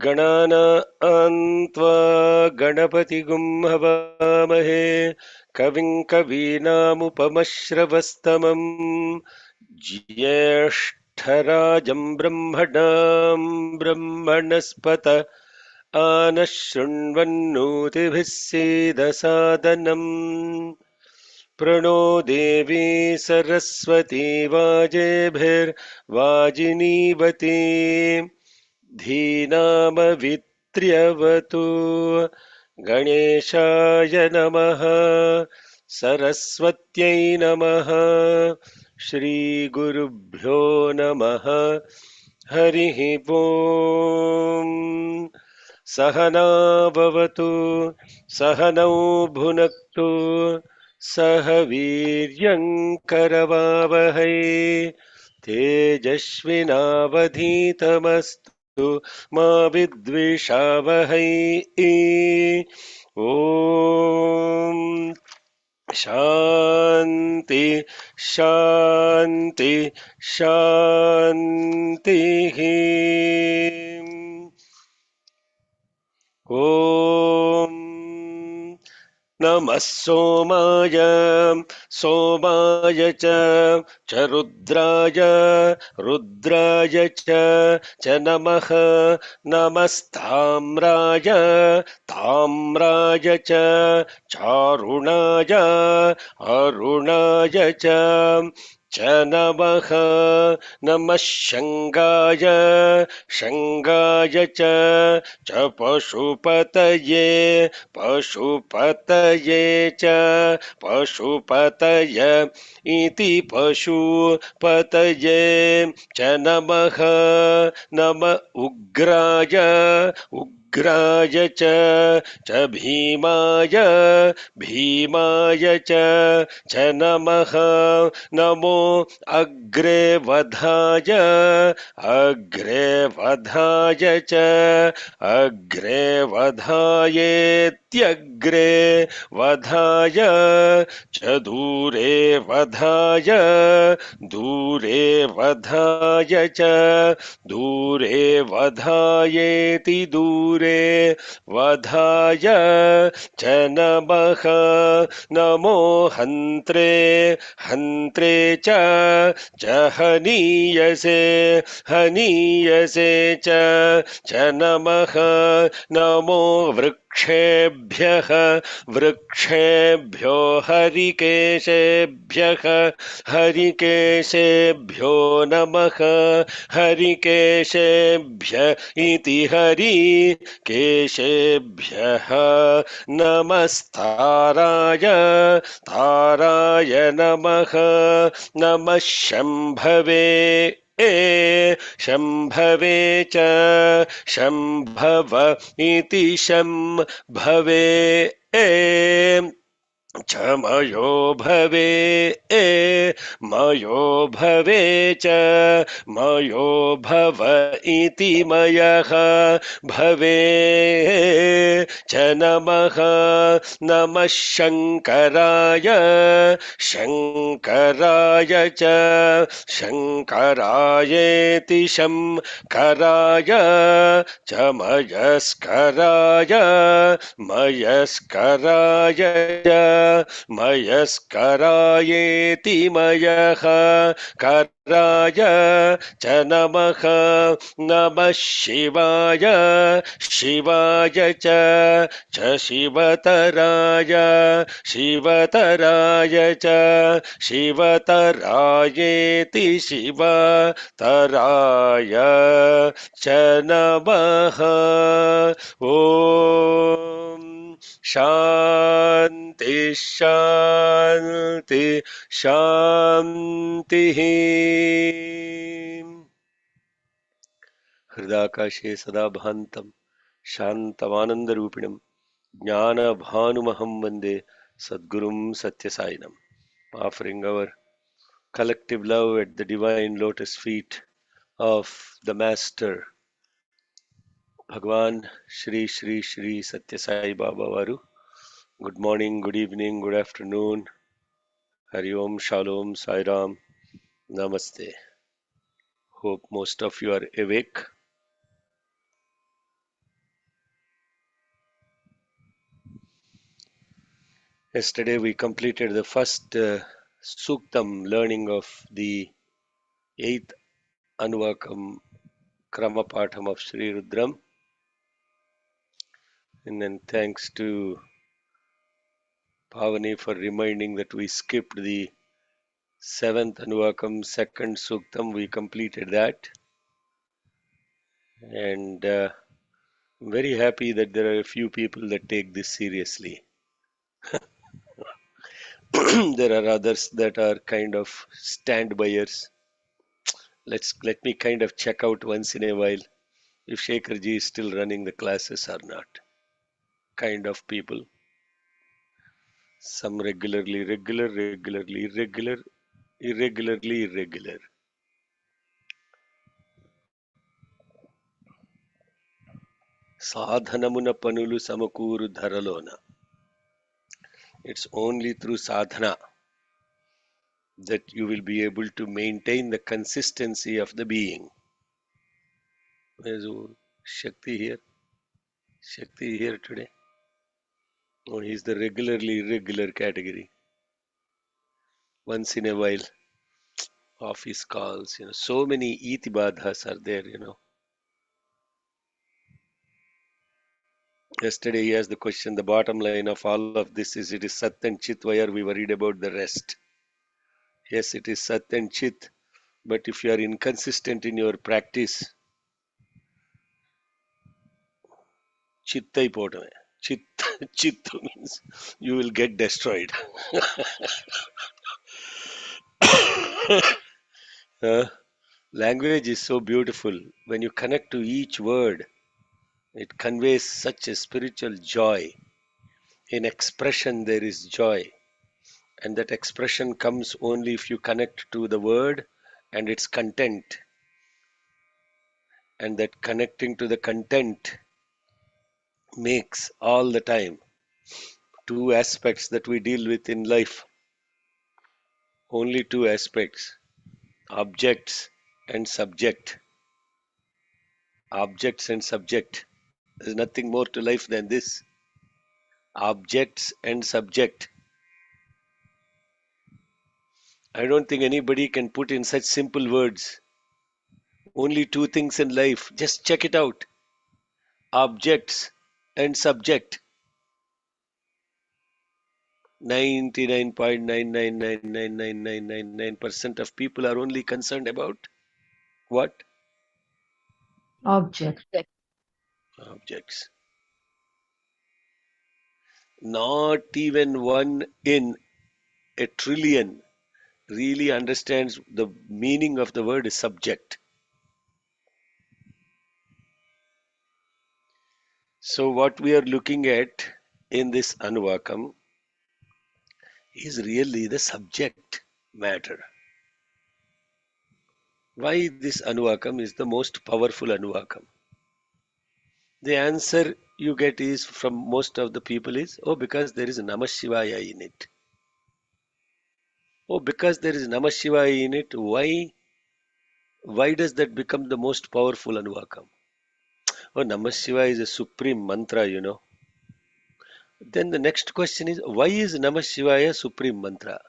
गणानान्त्वा गणपतिगुं हवामहे कविं कवीनामुपमश्रवस्तमम् ज्येष्ठराजं ब्रह्मणां ब्रह्मणस्पत आनशृण्वन्नोतिभिः सीदसादनम् प्रणो देवी सरस्वती वाजेभिर्वाजिनीवती धीनामवित्र्यवतु गणेशाय नमः सरस्वत्यै नमः श्रीगुरुभ्यो नमः हरिः ओम् सहना भवतु सहनौ भुनक्तु सह वीर्यङ्करवावहै तेजस्विनावधीतमस्तु मा विद्विषावहै ॐ शान्ति शान्ति शान्तिः ॐ नमः सोमाय सोमाय च रुद्राय रुद्राय च नमः नमस्ताम्राय ताम्राय च चारुणाय अरुणाय च नमः नमः शङ्गाय शङ्गाय च पशुपतये पशुपतये च पशुपतय इति पशुपतये च नमः नम उग्राय उग्राय च भीमाय भीमाय च नमः नमो अग्रे वधाय अग्रे वधाय च अग्रे वधायेत्यग्रे वधाय च दूरे वधाय दूरे वधाय च दूरे वधायेति दूरे वधाय च नमः नमो हन्त्रे हन्त्रे च हनीयसे हनीयसे च नमः नमो वृक्षेभ्यः वृक्षेभ्यो हरिकेशेभ्यः हरिकेशेभ्यो नमः हरिकेशेभ्य इति हरिकेशेभ्यः नमस्ताराय ताराय नमः नमः शम्भवे शम्भवे च शम्भव इति शम्भवे च मयो भवे मयो भवे च मयो भव इति मयः भवे च नमः नमः शङ्कराय शङ्कराय च शङ्करायेति शङ्कराय च मयस्कराय मयस्कराय च मयस्करायेति मयः कराय च नमः नमः शिवाय शिवाय च शिवतराय शिवतराय च शिवतरायेति शिवतराय च नमः ॐ शान्ति शान्ति शान्तिः हृदाकाशे सदा भान्तं शान्तमानन्दरूपिणं ज्ञानभानुमहं वन्दे Sadgurum Satyasayinam, offering our collective love at the divine lotus feet of the Master Bhagwan Shri Shri Shri Satya Sai Baba Varu. Good morning, good evening, good afternoon. Hari Om, Shalom, Sai Ram, Namaste. Hope most of you are awake. Yesterday we completed the first Suktam learning of the 8th Anuvakam Krama Patham of Sri Rudram. And then thanks to Pavani for reminding that we skipped the 7th Anuvakam, 2nd Suktam. We completed that. And I'm very happy that there are a few people that take this seriously. There are others that are kind of stand-byers. Let me kind of check out once in a while if Shekharji is still running the classes or not. Kind of people. Some regularly regular, regularly irregular, irregularly irregular. Sadhanamuna panulu samakuru dharalona. It's only through sadhana that you will be able to maintain the consistency of the being. Where's Shakti here? Shakti here today? Oh, he's the regularly irregular category. Once in a while, office calls, so many itibadhas are there, Yesterday he asked the question, the bottom line of all of this is it is Sat and Chit, why are we worried about the rest? Yes, it is Sat and Chit, but if you are inconsistent in your practice, Chittai potame. Chit, Chittu means you will get destroyed. Language is so beautiful. When you connect to each word, it conveys such a spiritual joy. In expression, there is joy. And that expression comes only if you connect to the word and its content. And that connecting to the content makes all the time two aspects that we deal with in life. Only two aspects, objects and subject. Objects and subject. There's nothing more to life than this. Objects and subject. I don't think anybody can put in such simple words. Only two things in life. Just check it out. Objects and subject. 99.9999999% of people are only concerned about what? Object. Objects. Not even one in a trillion really understands the meaning of the word subject. So what we are looking at in this Anuvakam is really the subject matter. Why this Anuvakam is the most powerful Anuvakam? The answer you get is from most of the people is, oh, because there is Namashivaya in it. Oh, because there is Namashivaya in it, why does that become the most powerful Anuvakam? Oh, Namashivaya is a supreme mantra. Then the next question is, why is Namashivaya supreme mantra?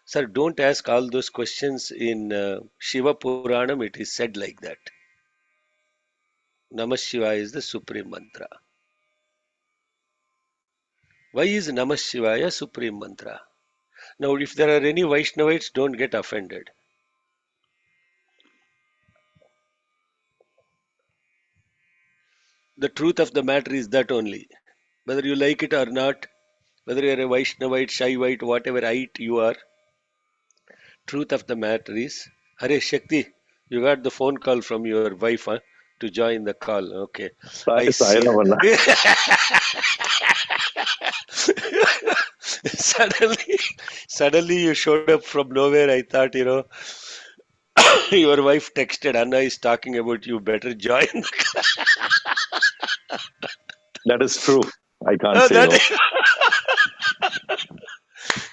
Sir, don't ask all those questions in Shiva Puranam, it is said like that. Namashivaya is the supreme mantra. Why is Namashivaya supreme mantra? Now, if there are any Vaishnavites, don't get offended. The truth of the matter is that only. Whether you like it or not, whether you are a Vaishnavite, Shaivite, whatever ite you are, truth of the matter is, Hare Shakti, you got the phone call from your wife to join the call. Okay. I see. suddenly you showed up from nowhere. I thought, your wife texted, Anna is talking about you, better join. That is true. I can't say no.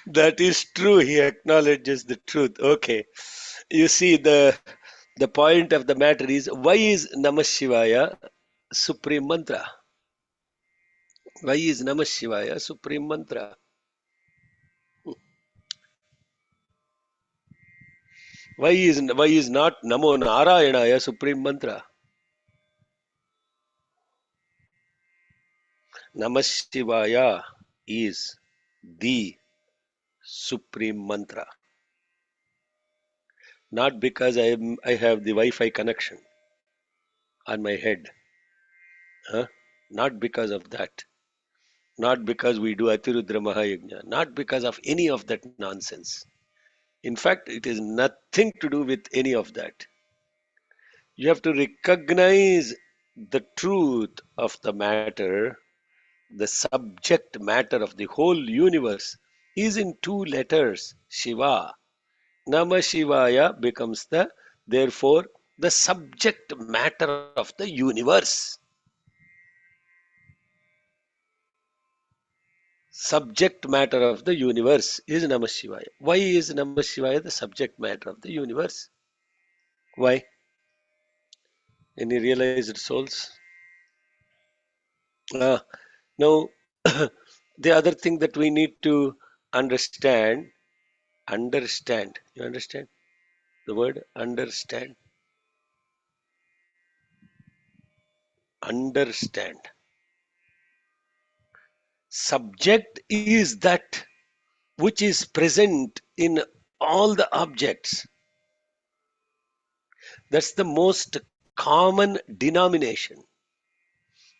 That is true. He acknowledges the truth. Okay. You see, the point of the matter is, why is Namah Shivaya supreme mantra? Why is Namashivaya supreme mantra? Why is not Namo Narayanaya supreme mantra? Namashivaya is the supreme mantra. Not because I have the Wi-Fi connection on my head. Huh? Not because of that. Not because we do Atirudra Mahayajna. Not because of any of that nonsense. In fact, it is nothing to do with any of that. You have to recognize the truth of the matter. The subject matter of the whole universe is in two letters, Shiva. Namashivaya becomes therefore, the subject matter of the universe. Subject matter of the universe is Namashivaya. Why is Namashivaya the subject matter of the universe? Why? Any realized souls? Uh, now, the other thing that we need to understand, understand. You understand the word understand? Understand. Subject is that which is present in all the objects. That's the most common denomination.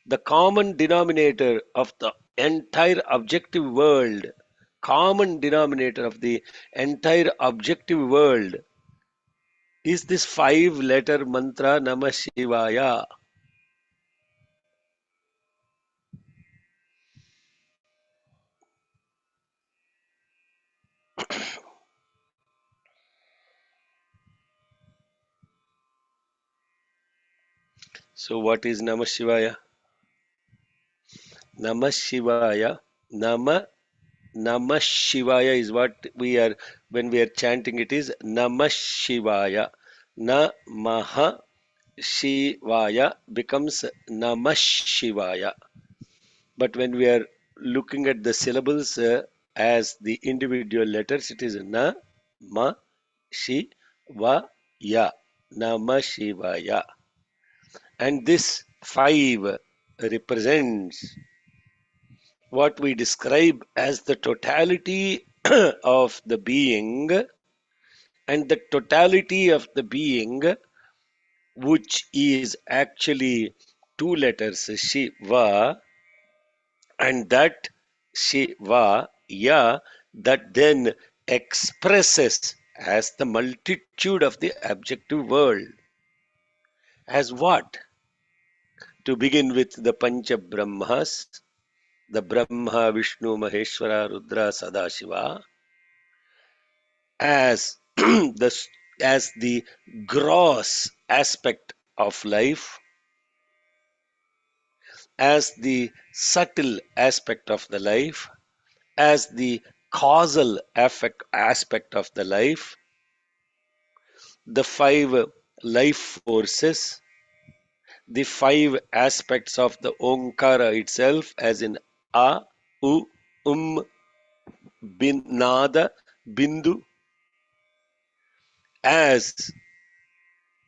The common denominator of the entire objective world, common denominator of the entire objective world is this 5-letter mantra Namah Shivaya. So what is Namah Shivaya? Namah Shivaya, Namah Shivaya is what we are, when we are chanting it is Namah Shivaya. Namaha Shivaya becomes Namah Shivaya. But when we are looking at the syllables as the individual letters, it is Na, Ma, Shi, Va, Ya. Namah Shivaya. And this 5 represents what we describe as the totality of the being, and the totality of the being, which is actually 2 letters Shiva, and that Shiva, Ya, that then expresses as the multitude of the objective world. As what? To begin with the Pancha Brahmas, the Brahma, Vishnu, Maheshwara, Rudra, Sadashiva, as as the gross aspect of life, as the subtle aspect of the life, as the causal aspect of the life, the 5 life forces, the 5 aspects of the Omkara itself, as in A, U, Nada, Bindu, as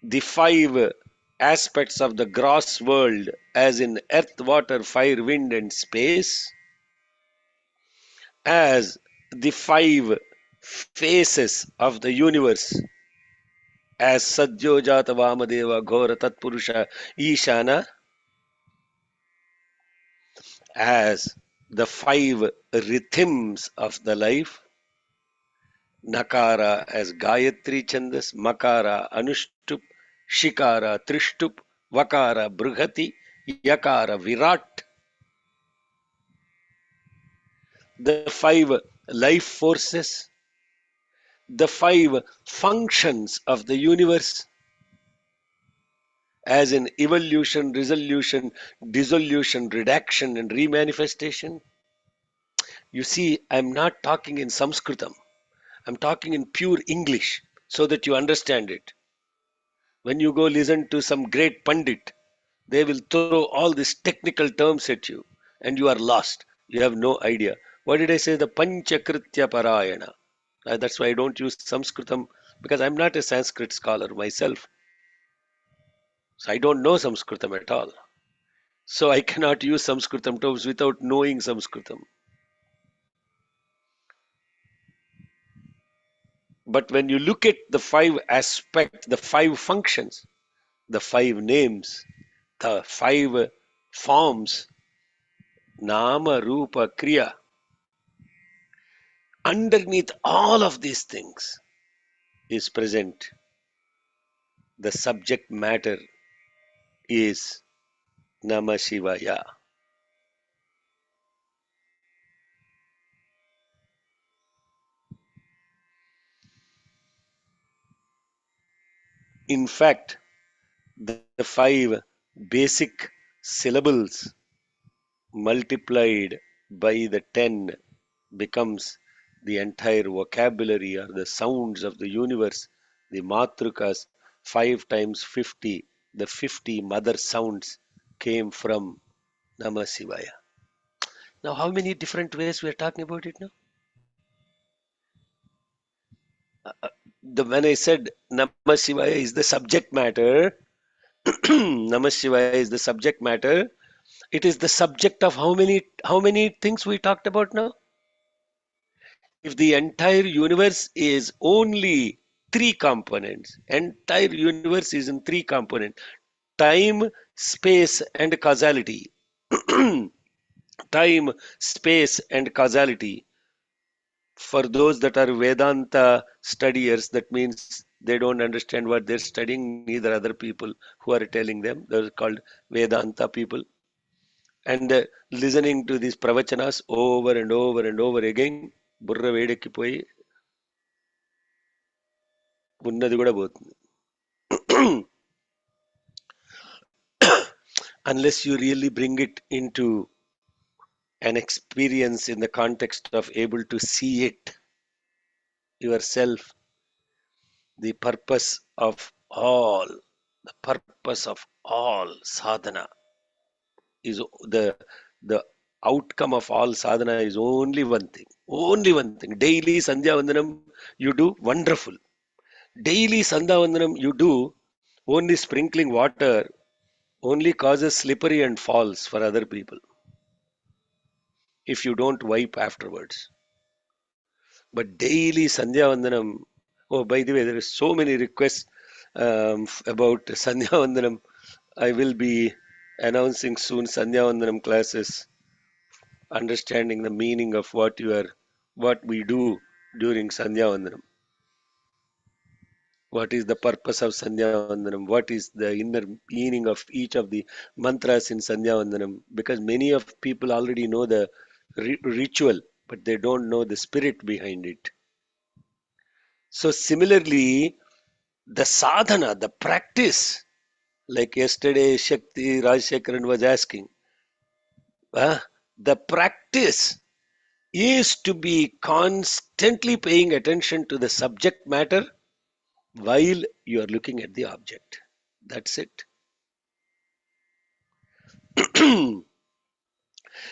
the 5 aspects of the gross world, as in earth, water, fire, wind, and space, as the 5 faces of the universe, as Sadyojata Vamadeva Ghora Tatpurusha Ishana, as the 5 rhythms of the life, Nakara as Gayatri Chandas, Makara Anushtup, Shikara Trishtup, Vakara Brihati, Yakara Virat, the 5 life forces, the 5 functions of the universe, as in evolution, resolution, dissolution, redaction, and remanifestation. You see, I'm not talking in Sanskritam. I'm talking in pure English so that you understand it. When you go listen to some great Pandit, they will throw all these technical terms at you. and you are lost. You have no idea. What did I say? The Panchakritya Parayana. That's why I don't use Sanskritam, because I'm not a Sanskrit scholar myself. So I don't know Sanskritam at all. So I cannot use Sanskritam terms without knowing Sanskritam. But when you look at the five aspects, the five functions, the five names, the five forms, Nama, Rupa, Kriya, underneath all of these things is present. The subject matter is Namashivaya. In fact, the five basic syllables multiplied by the 10 becomes the entire vocabulary or the sounds of the universe. The matrukas, 5 times 50, the 50 mother sounds came from Namashivaya. Now, how many different ways we are talking about it now? When I said Namashivaya is the subject matter, Namashivaya is the subject matter. It is the subject of how many things we talked about now? If the entire universe is only three components, entire universe is in three components: time, space, and causality. Time, space, and causality. For those that are Vedanta studiers, that means they don't understand what they're studying, neither other people who are telling them. They're called Vedanta people. And listening to these pravachanas over and over and over again, బుర్ర వేడెక్కి పోయి ఉన్నది కూడా పోతుంది. Unless you really bring it into an experience in the context of able to see it yourself, the purpose of all sadhana is the outcome of all sadhana is only one thing. Daily Sandhya Vandanam you do, wonderful. Daily Sandhya Vandanam you do, only sprinkling water only causes slippery and falls for other people if you don't wipe afterwards. But daily Sandhya Vandanam, oh, by the way, there is so many requests about Sandhya Vandanam. I will be announcing soon Sandhya Vandanam classes, understanding the meaning of what we do during Sandhya Vandanam. What is the purpose of Sandhya Vandanam? What is the inner meaning of each of the mantras in Sandhya Vandanam? Because many of people already know the ritual, but they don't know the spirit behind it. So similarly, the sadhana, the practice, like yesterday Shakti Rajshekaran was asking, the practice is to be constantly paying attention to the subject matter while you are looking at the object. That's it.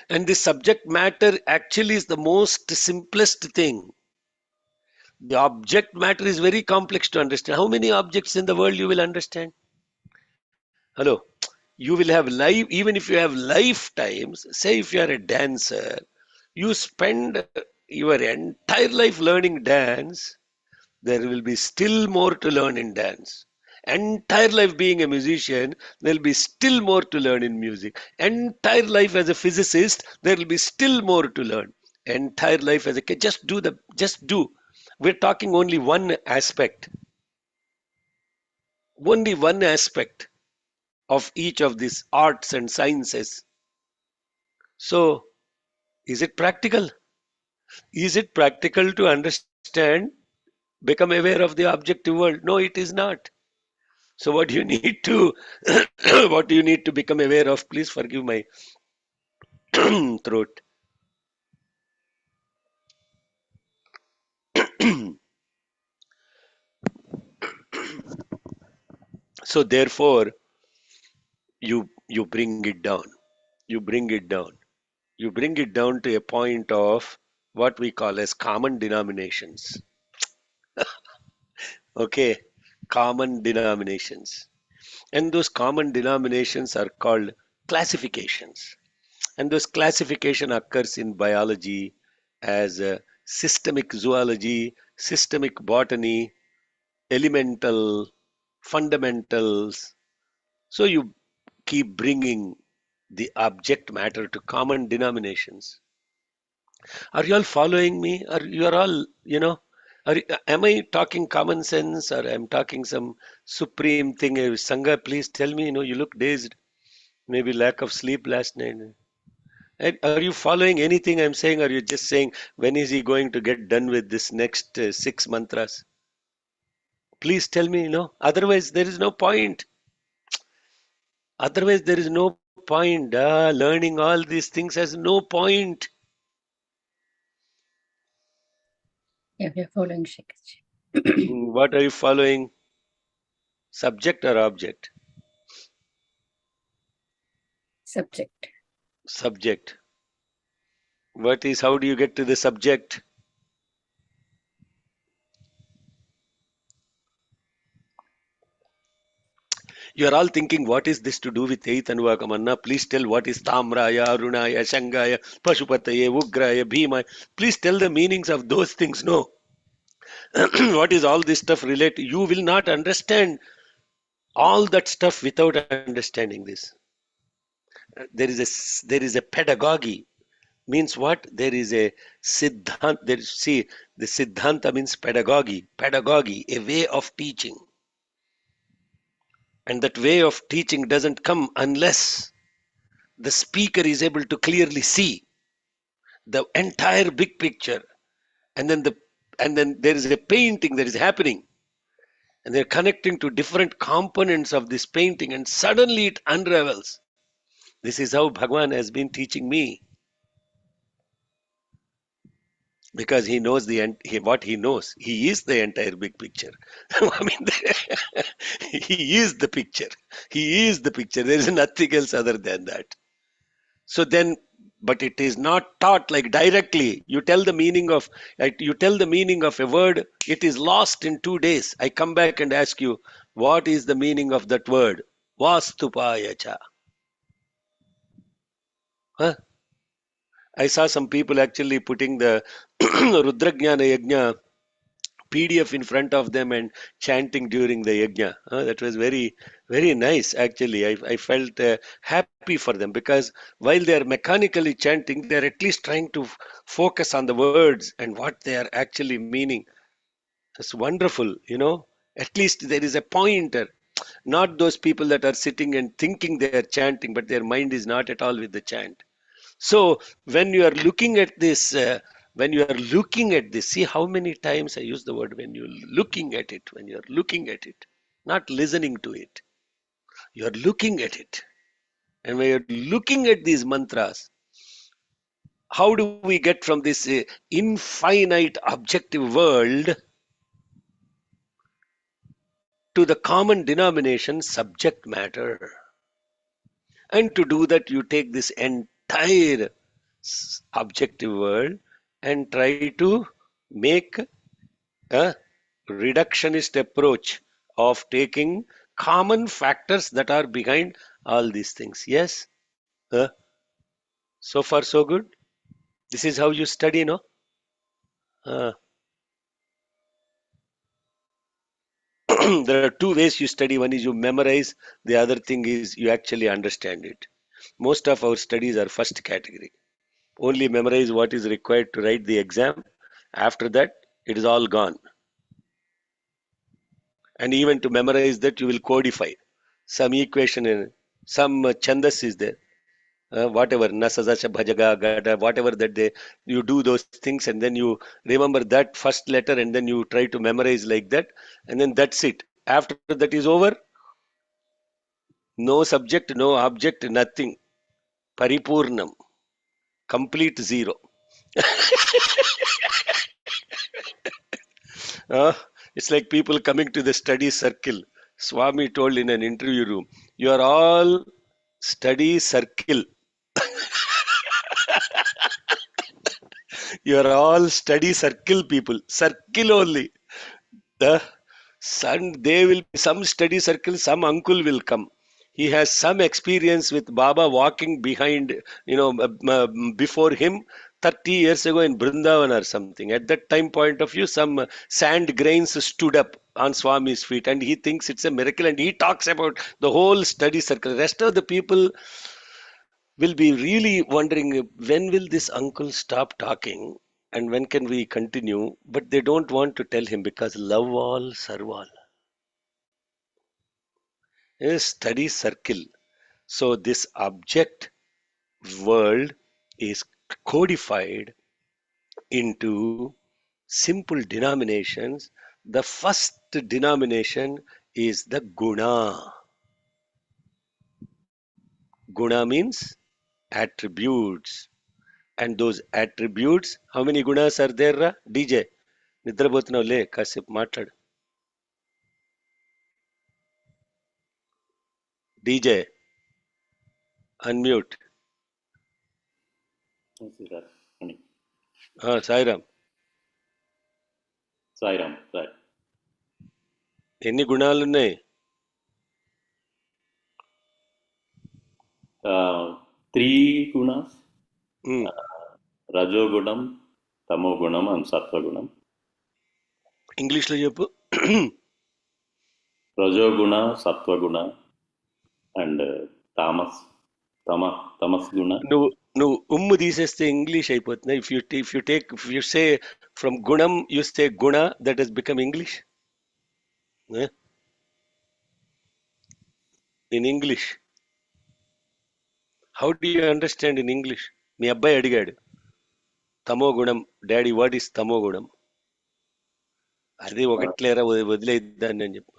And the subject matter actually is the most simplest thing. The object matter is very complex to understand. How many objects in the world you will understand? Hello. You will have even if you have lifetimes, say if you are a dancer, you spend your entire life learning dance, there will be still more to learn in dance. Entire life being a musician, there will be still more to learn in music. Entire life as a physicist, there will be still more to learn. Entire life as a kid, just do. We're talking only one aspect of each of these arts and sciences. So, is it practical? Is it practical to understand, become aware of the objective world? No, it is not. So what do you need to what do you need to become aware of? Please forgive my throat. So therefore, you bring it down. You bring it down. you bring it down to a point of what we call as common denominations. Okay, common denominations. And those common denominations are called classifications. And those classification occurs in biology as systemic zoology, systemic botany, elemental, fundamentals. So you keep bringing the object matter to common denominations. Are you all following me? Are you are all, am I talking common sense or I'm talking some supreme thing? Sangha, please tell me, you look dazed. Maybe lack of sleep last night. Are you following anything I'm saying? Or are you just saying, when is he going to get done with this next 6 mantras? Please tell me, otherwise there is no point. Otherwise there is no point. Learning all these things has no point. Yeah, we are following Shikha. What are you following? Subject or object? Subject. Subject. How do you get to the subject? You are all thinking, what is this to do with eighth Anuvakamanna? Please tell what is Tamraya, Arunaya, Shangaya, Pashupataye, Ugraya, Bhima. Please tell the meanings of those things. No. What is all this stuff relate? You will not understand all that stuff without understanding this. There is a pedagogy. Means what? There is a siddhanta. See, the siddhanta means pedagogy. Pedagogy, a way of teaching. And that way of teaching doesn't come unless the speaker is able to clearly see the entire big picture. And then there is a painting that is happening. And they're connecting to different components of this painting, and suddenly it unravels. This is how Bhagwan has been teaching me. Because he knows what he knows. He is the entire big picture. I mean, he is the picture. He is the picture. There is nothing else other than that. So then, but it is not taught like directly. You tell the meaning of a word. It is lost in 2 days. I come back and ask you, what is the meaning of that word? Vastupayacha. Huh? I saw some people actually putting the Rudra Yajna PDF in front of them and chanting during the yajna. That was very, very nice actually. I felt happy for them, because while they are mechanically chanting, they are at least trying to focus on the words and what they are actually meaning. That's wonderful. At least there is a pointer. Not those people that are sitting and thinking they are chanting, but their mind is not at all with the chant. So when you are looking at this, see how many times I use the word when you're looking at it, not listening to it. You're looking at it. And when you're looking at these mantras, how do we get from this infinite objective world to the common denomination subject matter? And to do that, you take this entire objective world and try to make a reductionist approach of taking common factors that are behind all these things. Yes? So far so good? This is how you study, no? There are two ways you study. One is you memorize. The other thing is you actually understand it. Most of our studies are first category. Only memorize what is required to write the exam. After that, it is all gone. And even to memorize that, you will codify some equation in some chandas is there. Whatever nasazacha bhajaga gada, whatever that you do those things, and then you remember that first letter, and then you try to memorize like that, and then that's it. After that is over, no subject, no object, nothing. Paripurnam, complete zero. It's like people coming to the study circle. Swami told in an interview room, you are all study circle. You are all study circle people. Circle only. The son, there will be some study circle, some uncle will come. He has some experience with Baba walking behind, before him 30 years ago in Brindavan or something. At that time point of view, some sand grains stood up on Swami's feet and he thinks it's a miracle and he talks about the whole study circle. Rest of the people will be really wondering when will this uncle stop talking and when can we continue, but they don't want to tell him because love all, serve all. A study circle. So this object world is codified into simple denominations. The first denomination is the guna. Guna means attributes. And those attributes, how many gunas are there? DJ, నిద్రపోతున్నావు లే కాసేపు మాట్లాడు. DJ, unmute. Sairam, Sairam, right. ఎన్ని గుణాలు ఉన్నాయి? 3 gunas. Rajogunam, Tamogunam and Sattvagunam. ఇంగ్లీష్లో చెప్పు. Rajoguna, Sattvaguna and Tamas Guna. నువ్వు ఉమ్ము తీసేస్తే ఇంగ్లీష్ అయిపోతుంది. ఇఫ్ యు సే ఫ్రమ్ గుణం యు సే గుణ, that has become English. In English how do you understand in English? మీ అబ్బాయి అడిగాడు తమో గుణం, డాడీ వాట్ ఈస్ తమో గుణం? అది ఒకట్లేరా వదిలేద్దాన్ని అని చెప్పు.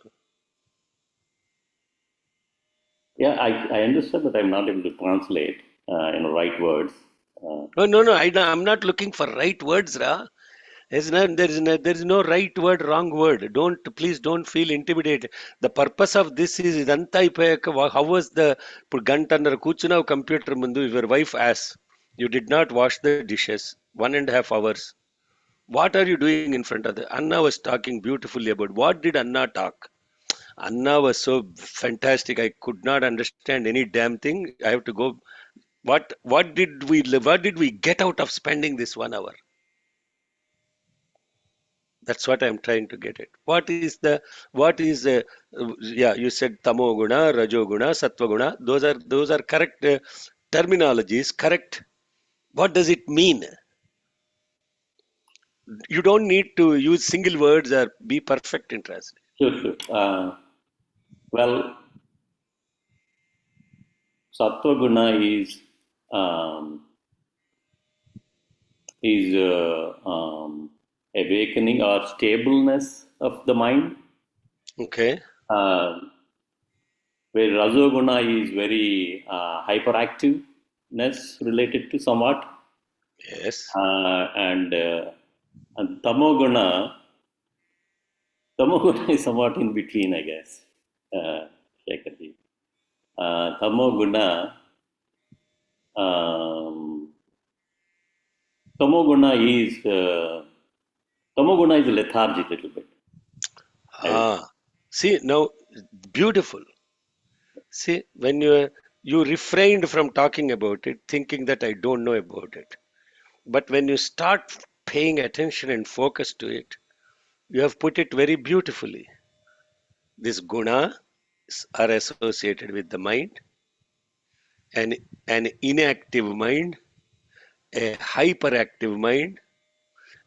Yeah, I understand that I'm not able to translate right words. No, I'm not looking for right words, ra. There is no right word, wrong word. Please don't feel intimidated. The purpose of this is idanta ayipayaka. How was the gantannara కూర్చున్నావు computer ముందు, your wife asks, you did not wash the dishes 1.5 hours. What are you doing in front of the Anna was talking beautifully about what did Anna talk. Anna was so fantastic. I could not understand any damn thing. I have to go. What did we get out of spending this 1 hour? That's what I'm trying to get at. What is the you said tamo guna, rajo guna, sattva guna. Those are correct terminologies. Correct. What does it mean? You don't need to use single words or be perfect in translation. Sure. Well, Sattva Guna is awakening or stableness of the mind. Okay. Where Rajoguna is very hyperactiveness related to somewhat. Yes. And Tamoguna is somewhat in between, I guess. Shekharji. Tamoguna is lethargic a little bit. See, now, beautiful. See, when you refrained from talking about it, thinking that I don't know about it. But when you start paying attention and focus to it, you have put it very beautifully. These gunas are associated with the mind, an inactive mind, a hyperactive mind,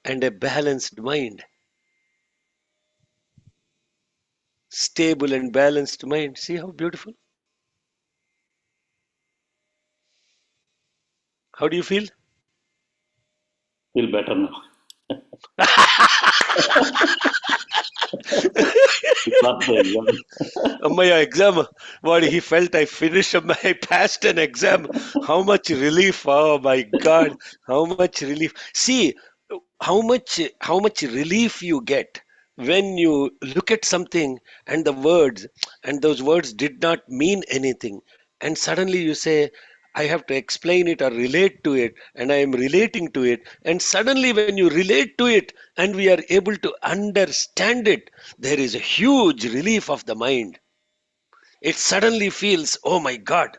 and a balanced mind. Stable and balanced mind. See how beautiful? How do you feel? Feel better now. My exam, what he felt, I finished, I passed an exam. How much relief! Oh my God, how much relief! See how much relief you get when you look at something and those words did not mean anything, and suddenly you say, I have to explain it or relate to it, and I am relating to it. And suddenly, when you relate to it and we are able to understand it, there is a huge relief of the mind. It suddenly feels, oh my God,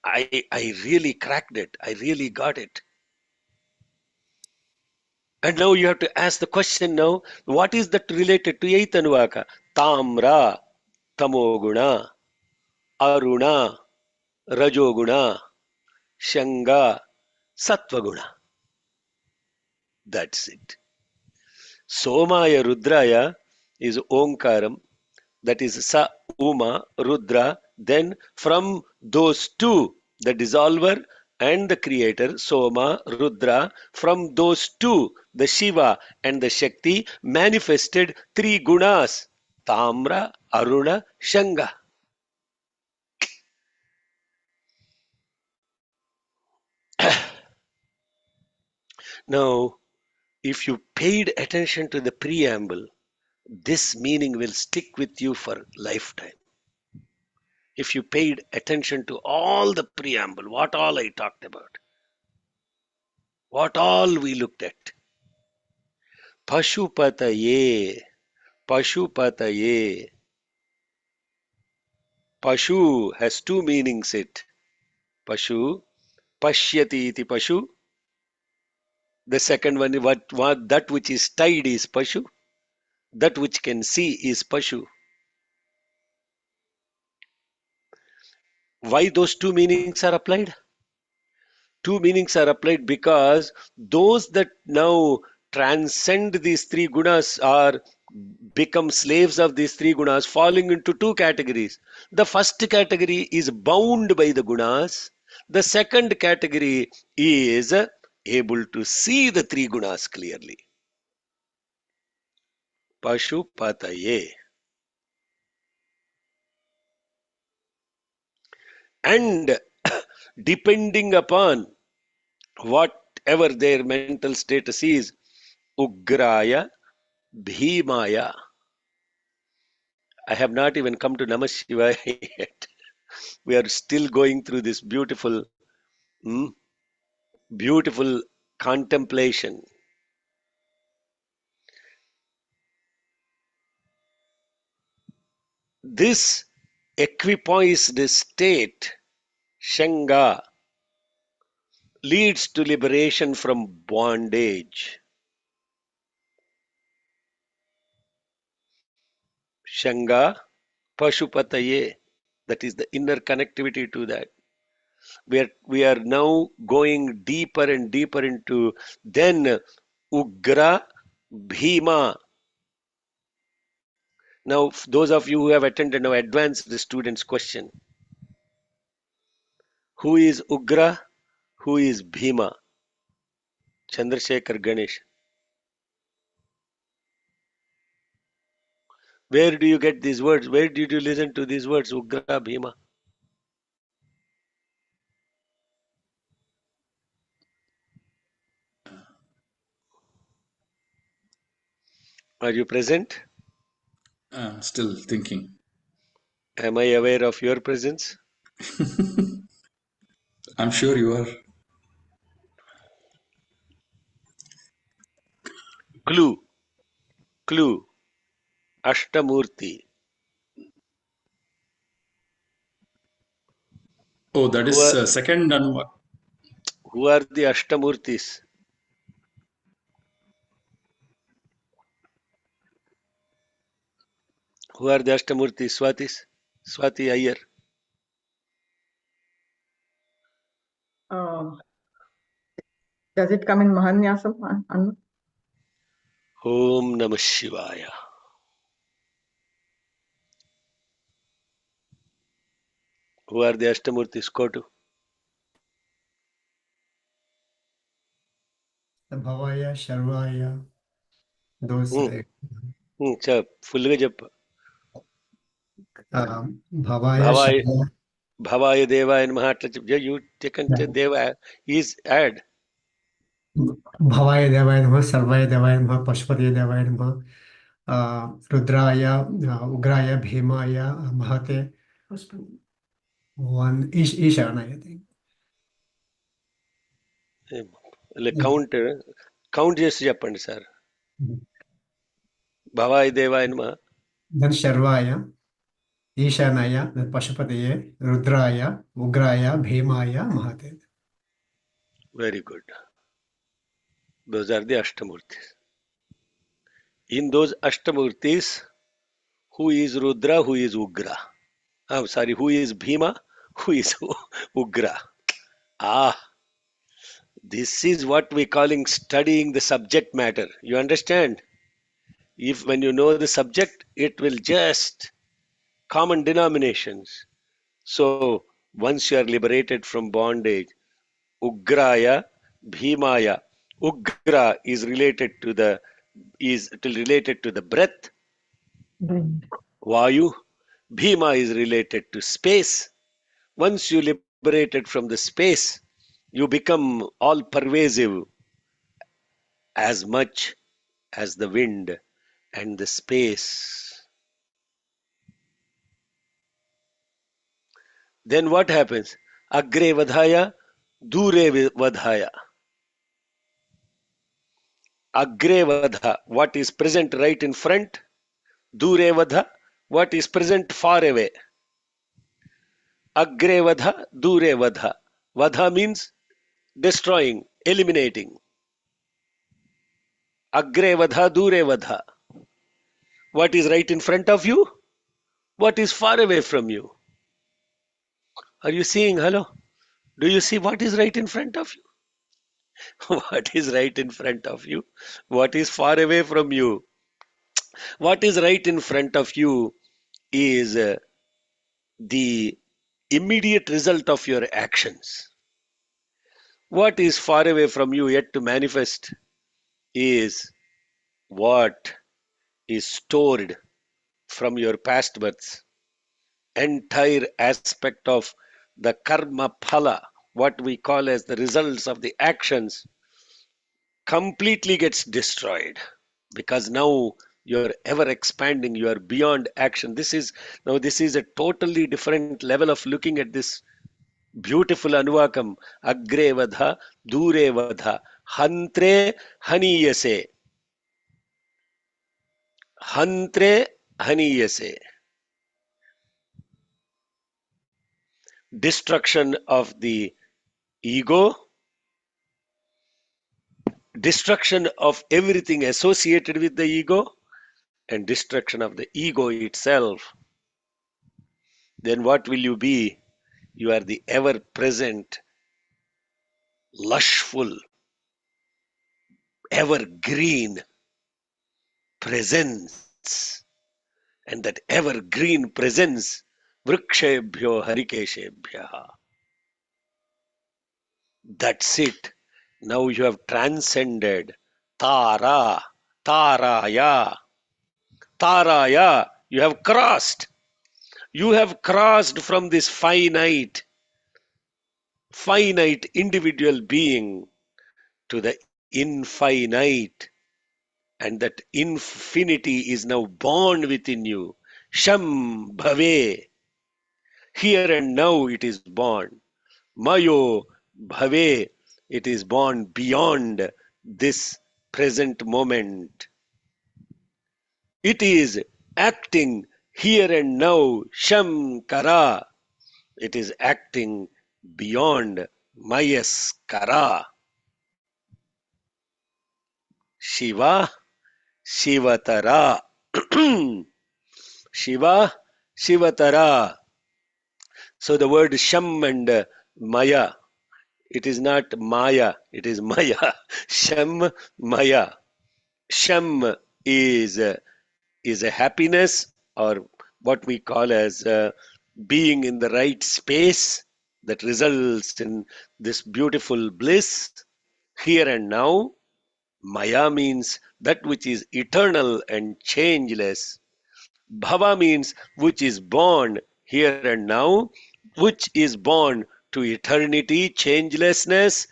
I really cracked it. I really got it. And now you have to ask the question now, what is that related to eighth anuvaka? Tamra, tamoguna, aruna, rajoguna, shanga, sattvaguna. That's it. Somaya Rudraya is Omkaram, that is Sa, Uma, Rudra. Then from those two, the dissolver and the creator, Soma, Rudra, from those two, the Shiva and the Shakti, manifested three gunas, Tamra, Aruna, Shanga. Now, if you paid attention to the preamble, this meaning will stick with you for lifetime. If you paid attention to all the preamble, what all I talked about, what all we looked at. Pashupataye, Pashupataye. Pashu has two meanings it. Pashu, Pashyati iti Pashu. The second one, what that which is tied is Pashu. That which can see is Pashu. Why those two meanings are applied? Two meanings are applied because those that now transcend these three gunas are become slaves of these three gunas, falling into two categories. The first category is bound by the gunas. The second category is able to see the three gunas clearly. Pashupataye. And depending upon whatever their mental status is, Ugraya, Bhimaya. I have not even come to Namashivaya yet. We are still going through this beautiful, beautiful contemplation. This equipoised state, Shanga, leads to liberation from bondage. Shanga, Pashupataye, that is the inner connectivity to that. We are now going deeper and deeper into then Ugra, Bhima. Now, those of you who have attended now advanced the students' question. Who is Ugra? Who is Bhima? Chandrasekhar Ganesh. Where do you get these words? Where did you listen to these words, Ugra, Bhima? Are you present? I'm still thinking. Am I aware of your presence? I'm sure you are. Clue. Clue. Ashtamurti. Oh, that Who is are, second and what? who are the Ashtamurtis? Who are the Ashtamurtis? Swatis? Swati Iyer. Does it come in Mahanyasam, Anna? Om Namashivaya. Who are the Ashtamurtis? Kotu. The Bhavaya, Sharvaya, those Full jump. Bhavaya, Bhavaya, Sharvaya, Bhavaya Deva and Mahatma. You taken Deva is add. Bhavaya Devaya Namah, Sarvaya Devaya Namah, Pashupati Devaya Namah, Rudraya, Ugraya, Bhimaya, Mahate, one Isharana, I think. Count చేసి చెప్పండి sir. భవాయ దేవాయ నమః. then Sharvaya, Ishanaya, then Pashupataye, Rudraya, Ugraya, Bhimaya, Mahate. Very good. Those are the Ashtamurtis. In those Ashtamurtis, who is Rudra, who is Ugra? I'm sorry, who is Bhima, who is Ugra? This is what we calling studying the subject matter. You understand? If when you know the subject, it will just common denominations. So once you are liberated from bondage, Ugraya, Bhimaya. Ugra is related to the breath. Vayu. Bhima is related to space. Once you liberated from the space, you become all pervasive as much as the wind and the space. Then what happens? Agre vadhaya, dure vadhaya. Agre vadha, what is present right in front. Dure vadha, what is present far away. Agre vadha, dure vadha. Vadha means destroying, eliminating. Agre vadha, dure vadha. What is right in front of you? What is far away from you? Are you seeing? Hello? Do you see what is right in front of you? What is right in front of you? What is far away from you? What is right in front of you is the immediate result of your actions. What is far away from you yet to manifest is what is stored from your past births. Entire aspect of the karma phala, what we call as the results of the actions, completely gets destroyed, because now you're ever expanding, you are beyond action. This is a totally different level of looking at this beautiful anuvakam. Agre vadha, dure vadha, hantre haniyase. Hantre haniyase. Destruction of the ego, destruction of everything associated with the ego, and destruction of the ego itself. Then what will you be? You are the ever present, lushful, evergreen presence. And that evergreen presence, vrikshebhyo harikeshebhya. That's it. Now you have transcended. Tara, Taraya, Taraya. You have crossed. You have crossed from this finite individual being to the infinite. And that infinity is now born within you. Sham bhave. Here and now it is born. Mayo bhave. It is born beyond this present moment. It is acting here and now. Shamkara. It is acting beyond Mayaskara. Shiva, Shivatara. Shiva, Shivatara. So the word Sham and Maya, it is not Maya, it is Maya. Sham, Maya. Sham is a happiness, or what we call as being in the right space, that results in this beautiful bliss here and now. Maya means that which is eternal and changeless. Bhava means which is born here and now, which is born to eternity, changelessness.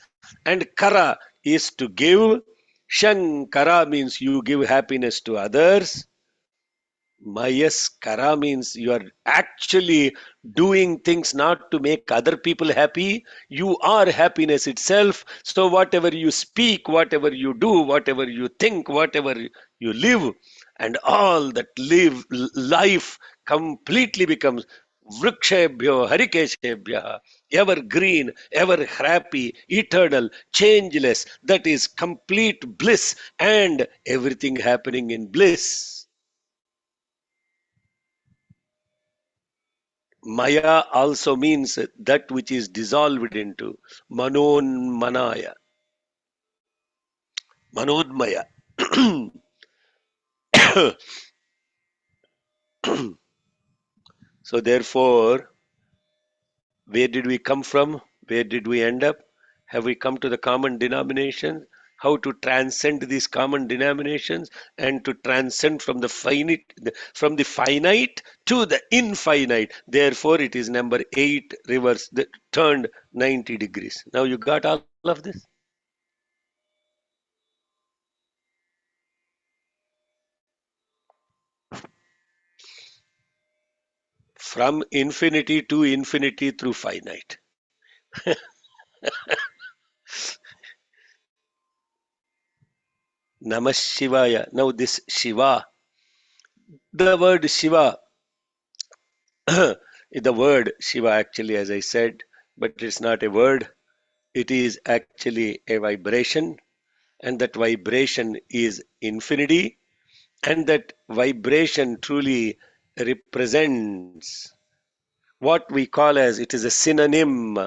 And Kara is to give. Shankara means you give happiness to others. Mayaskara means you are actually doing things not to make other people happy. You are happiness itself. So whatever you speak, whatever you do, whatever you think, whatever you live, and all that life completely becomes vrikshebhyo harikeshebhya, evergreen, ever happy, eternal, changeless. That is complete bliss and everything happening in bliss. Maya also means that which is dissolved into manonmanaya, manodmaya. So therefore, where did we come from? Where did we end up? Have we come to the common denomination? How to transcend these common denominations and to transcend from the finite to the infinite. Therefore, it is number 8 reverse, turned 90 degrees. Now you got all of this? From infinity to infinity through finite. Namashivaya. Now this Shiva, the word Shiva, the word Shiva actually, as I said, but it's not a word. It is actually a vibration, and that vibration is infinity, and that vibration truly represents what we call as it is a synonym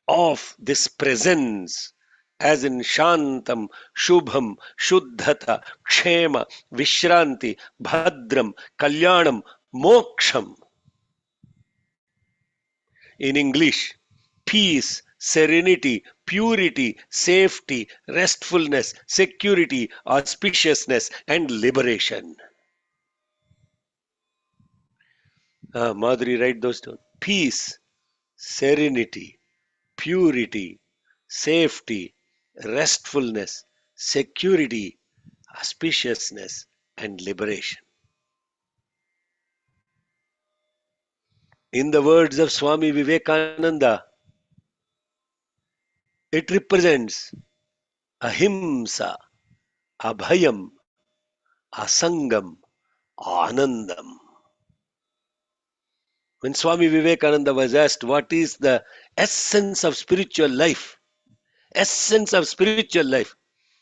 of this presence, as in Shantam, Shubham, Shuddhata, Kshema, Vishranti, Bhadram, Kalyanam, Moksham. In English, peace, serenity, purity, safety, restfulness, security, auspiciousness, and liberation. Madhuri, write those down. Peace, serenity, purity, safety, restfulness, security, auspiciousness, and liberation. In the words of Swami Vivekananda, it represents ahimsa, abhayam, asangam, anandam. When Swami Vivekananda was asked what is the essence of spiritual life, essence of spiritual life,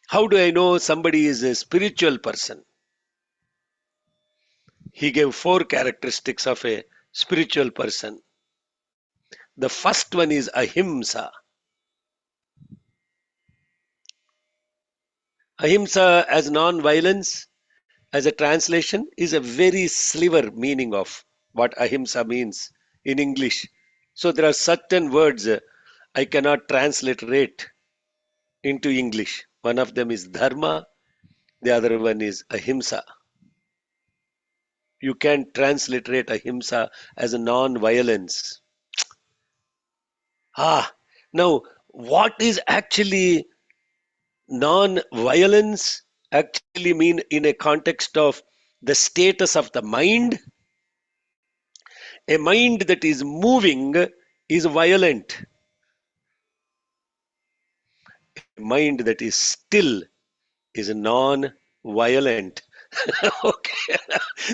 how do I know somebody is a spiritual person? He gave 4 characteristics of a spiritual person. The first one is ahimsa. Ahimsa as non-violence, as a translation, is a very sliver meaning of what ahimsa means in English. So there are certain words I cannot transliterate into English. One of them is dharma, the other one is ahimsa. You can transliterate ahimsa as a non-violence. Now what is actually non-violence actually mean in a context of the status of the mind? A mind that is moving is violent. A mind that is still is non-violent. Okay,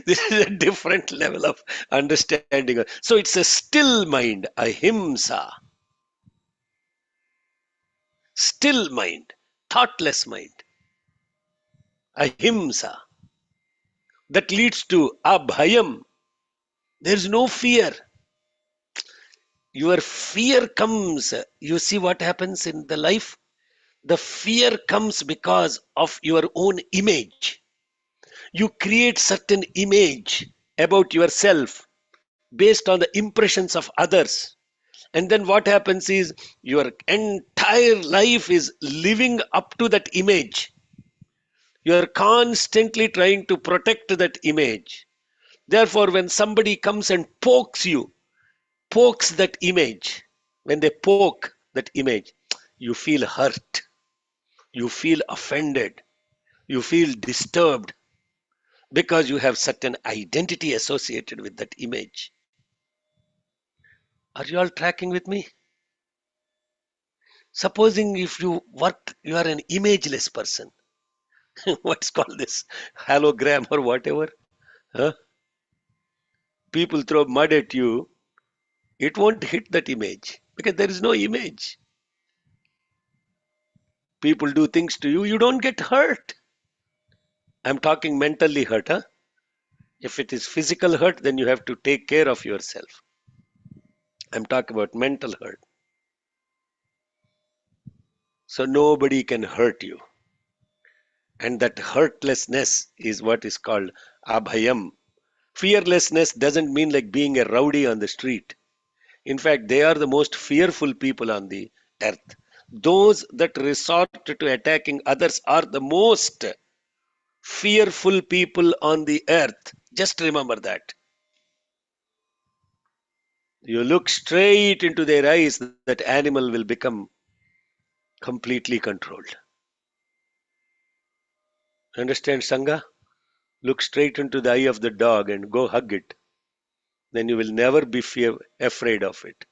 this is a different level of understanding. So it's a still mind, ahimsa. Still mind, thoughtless mind, ahimsa. That leads to abhayam. There is no fear. Your fear comes, you see what happens in the life? The fear comes because of your own image. You create certain image about yourself based on the impressions of others. And then what happens is your entire life is living up to that image. You are constantly trying to protect that image. Therefore, when somebody comes and pokes that image, when they poke that image, you feel hurt, you feel offended, you feel disturbed. because you have certain identity associated with that image. Are you all tracking with me? Supposing if you are an imageless person. What's called this hologram or whatever. Huh? People throw mud at you, it won't hit that image because there is no image. People do things to you, you don't get hurt. I'm talking mentally hurt. Huh? If it is physical hurt, then you have to take care of yourself. I'm talking about mental hurt. So nobody can hurt you. And that hurtlessness is what is called abhayam. Fearlessness doesn't mean like being a rowdy on the street. In fact, they are the most fearful people on the earth. Those that resort to attacking others are the most fearful people on the earth. Just remember that. You look straight into their eyes, that animal will become completely controlled. Understand, Sangha? Look straight into the eye of the dog and go hug it. Then you will never be afraid of it.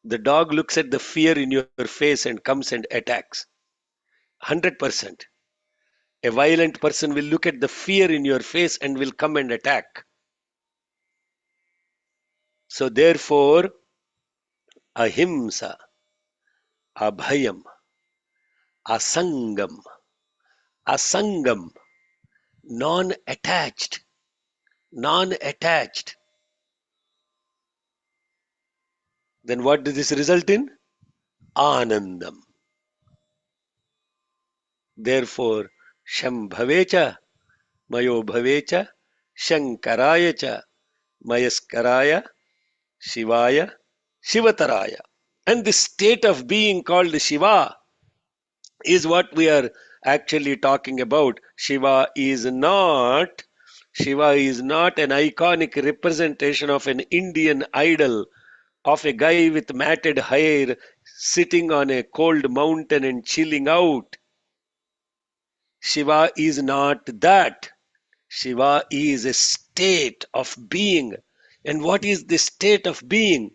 The dog looks at the fear in your face and comes and attacks. 100%. A violent person will look at the fear in your face and will come and attack. So therefore, ahimsa, abhayam, asangam, asangam, non-attached, non-attached. Then what does this result in? Anandam. Therefore, Shambhavecha, Mayo Bhavecha, Shankarayacha, Mayaskaraya, Shivaya, Shivataraya. And this state of being called Shiva is what we are actually talking about. Shiva is not an iconic representation of an Indian idol, of a guy with matted hair sitting on a cold mountain and chilling out. Shiva is not that. Shiva is a state of being. And what is the state of being?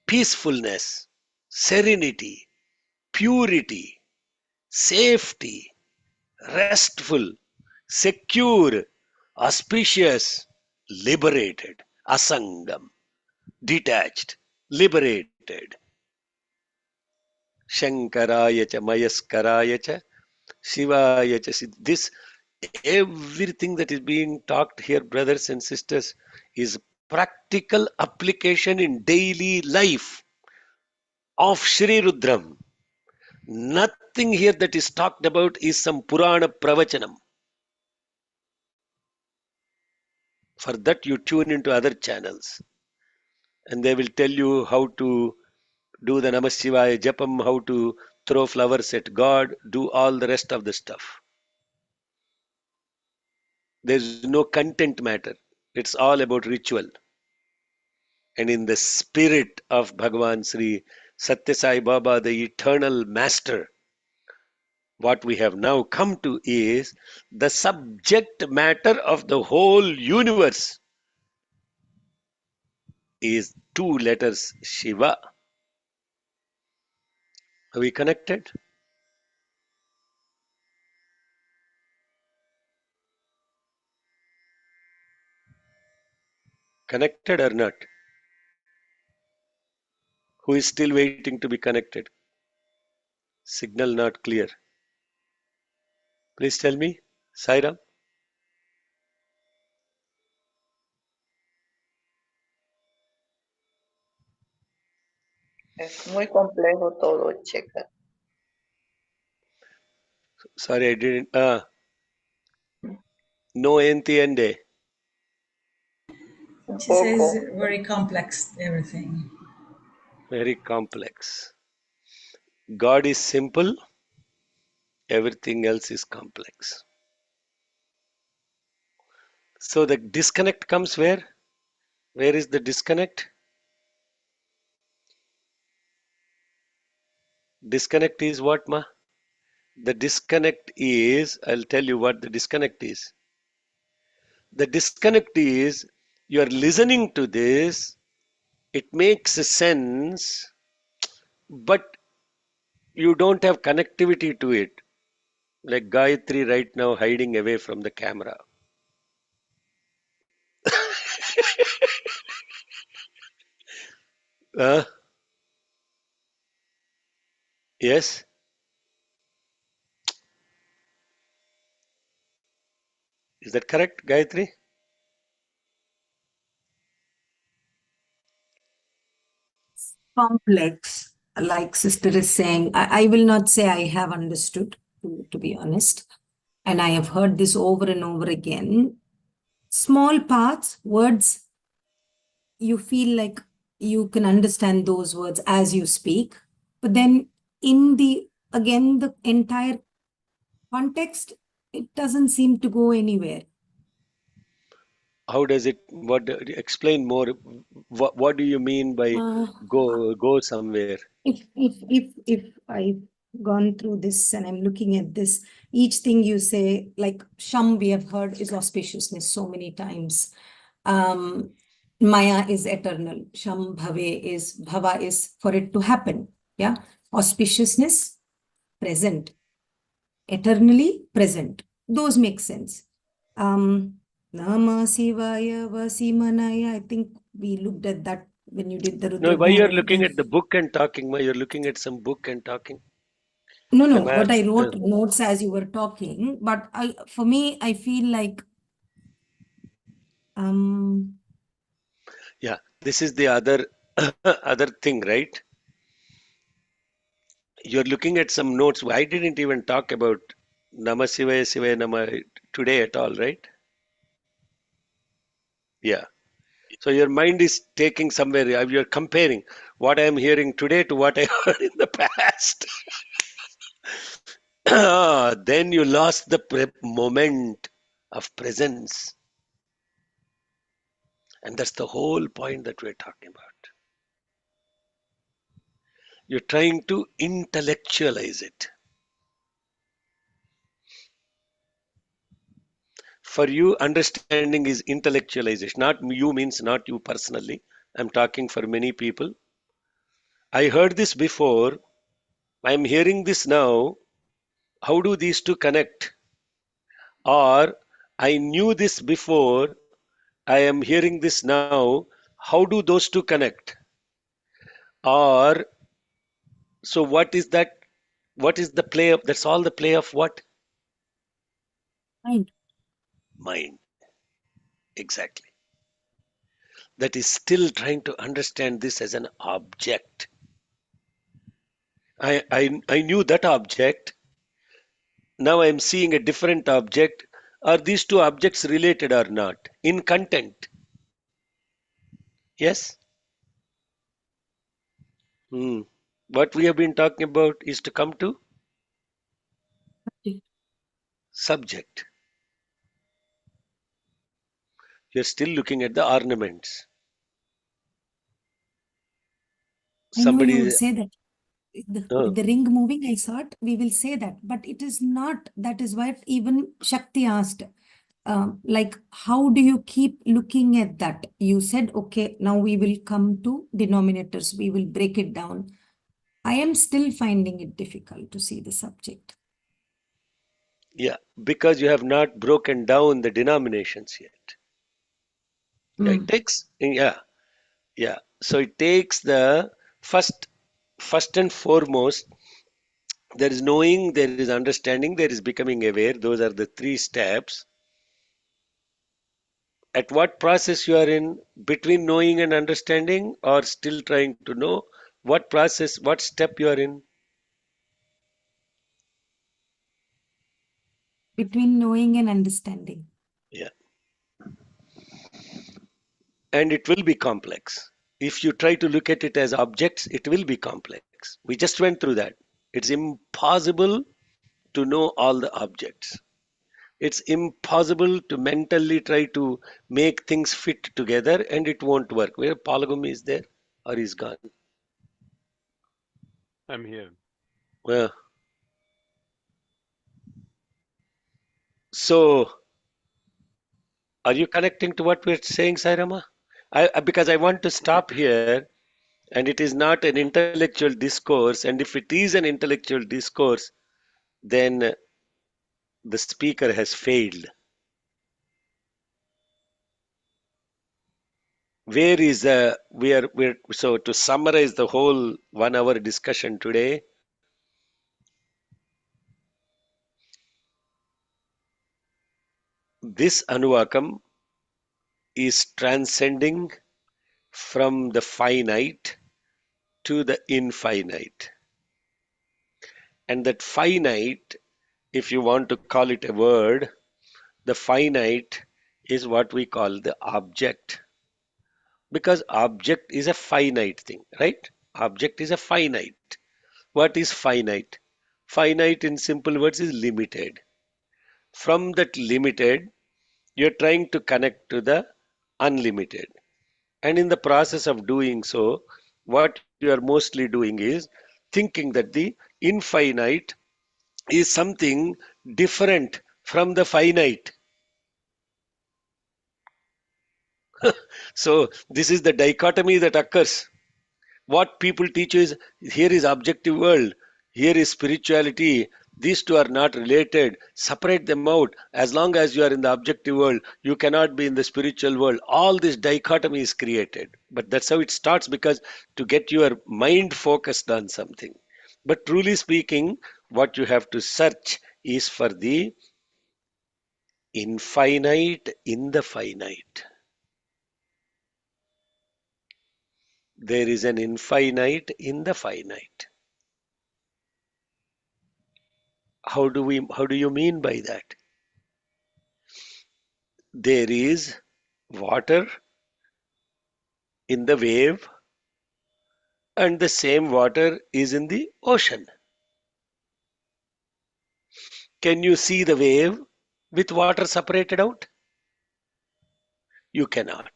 Peacefulness, serenity, purity, safety, restful, secure, auspicious, liberated, asangam, detached, liberated. Shankaraya cha, Mayaskaraya cha, Shivaya cha. This, everything that is being talked here, brothers and sisters, is practical application in daily life of Shri Rudram. Nothing here that is talked about is some Purana Pravachanam. For that, you tune into other channels and they will tell you how to do the Namashivaya Japam, how to throw flowers at God, do all the rest of the stuff. There's no content matter. It's all about ritual. And in the spirit of Bhagavan Sri Satya Sai Baba, the eternal master, what we have now come to is the subject matter of the whole universe is two letters Shiva. Are we connected? Connected or not? Who is still waiting to be connected? Signal not clear. Please tell me, Sairam. Es muy complejo todo, checa. Sorry, I didn't. No entiende. She says very complex, everything. Very complex. God is simple. Everything else is complex. So the disconnect comes where? Where is the disconnect? Disconnect is what, ma? The disconnect is, I'll tell you what the disconnect is. The disconnect is you are listening to this, it makes sense, but you don't have connectivity to it. Like Gayatri right now hiding away from the camera. Uh, yes? Is that correct, Gayatri? Complex, like sister is saying. I will not say I have understood, to be honest. And I have heard this over and over again. Small parts, words, you feel like you can understand those words as you speak. But then again, the entire context, it doesn't seem to go anywhere. How does it, explain more? What do you mean by Uh, go somewhere? if I've gone through this and I'm looking at this, each thing you say, like Sham, we have heard is auspiciousness so many times. Maya is eternal. Sham Bhava is for it to happen. Yeah. Auspiciousness, present. Eternally present. Those make sense. Namashivaya, Vasimanaya, I think we looked at that when you did the No, Rudra why you're Krama. looking at the book and talking? Why you're looking at some book and talking? No. I'm What I asked. wrote notes as you were talking, but for me, I feel like Yeah, this is the other other thing, right? You're looking at some notes. I didn't even talk about Namashivaya Shivaya Nama today at all, right? Yeah. So your mind is taking somewhere. You're comparing what I'm hearing today to what I heard in the past. Then you lost the moment of presence. And that's the whole point that we're talking about. You're trying to intellectualize it. For you, understanding is intellectualization. Not you means not you personally. I'm talking for many people. I heard this before. I'm hearing this now. How do these two connect? Or I knew this before. I am hearing this now. How do those two connect? Or so what is that? What is the play of? That's all the play of what? mind. Mind. Exactly. That is still trying to understand this as an object. I knew that object. Now I'm seeing a different object. Are these two objects related or not? In content. Yes? Hmm. What we have been talking about is to come to subject. You're still looking at the ornaments. I know you Somebody, would say that. With the ring moving, I thought we will say that, but it is not. That is what even Shakti asked. Like, how do you keep looking at that? You said, okay, now we will come to denominators. We will break it down. I am still finding it difficult to see the subject. yeah, because you have not broken down the denominations yet. Yeah, it takes, yeah. So it takes the first and foremost, there is knowing, there is understanding, there is becoming aware. Those are the three steps. At what process you are in between knowing and understanding, or still trying to know what process, what step you are in? Between knowing and understanding. Yeah. And it will be complex. If you try to look at it as objects, it will be complex. We just went through that. It's impossible to know all the objects. It's impossible to mentally try to make things fit together, and it won't work. Where Palagum is there or is gone? I'm here. Well, So, are you connecting to what we're saying, Sairama? Because I want to stop here, and it is not an intellectual discourse. And if it is an intellectual discourse, then the speaker has failed. Where is we're so to summarize the whole 1 hour discussion today? This Anuvakam is transcending from the finite to the infinite. And that finite, if you want to call it a word, the finite is what we call the object. Because object is a finite thing, right? Object is a finite. What is finite? Finite in simple words is limited. From that limited, you're trying to connect to the unlimited. And in the process of doing so, what you are mostly doing is thinking that the infinite is something different from the finite. So this is the dichotomy that occurs. What people teach is here is objective world, here is spirituality. These two are not related. Separate them out. As long as you are in the objective world, you cannot be in the spiritual world. All this dichotomy is created. But that's how it starts, because to get your mind focused on something. But truly speaking, what you have to search is for the infinite in the finite. There is an infinite in the finite. How do you mean by that? There is water in the wave, and the same water is in the ocean. Can you see the wave with water separated out? You cannot.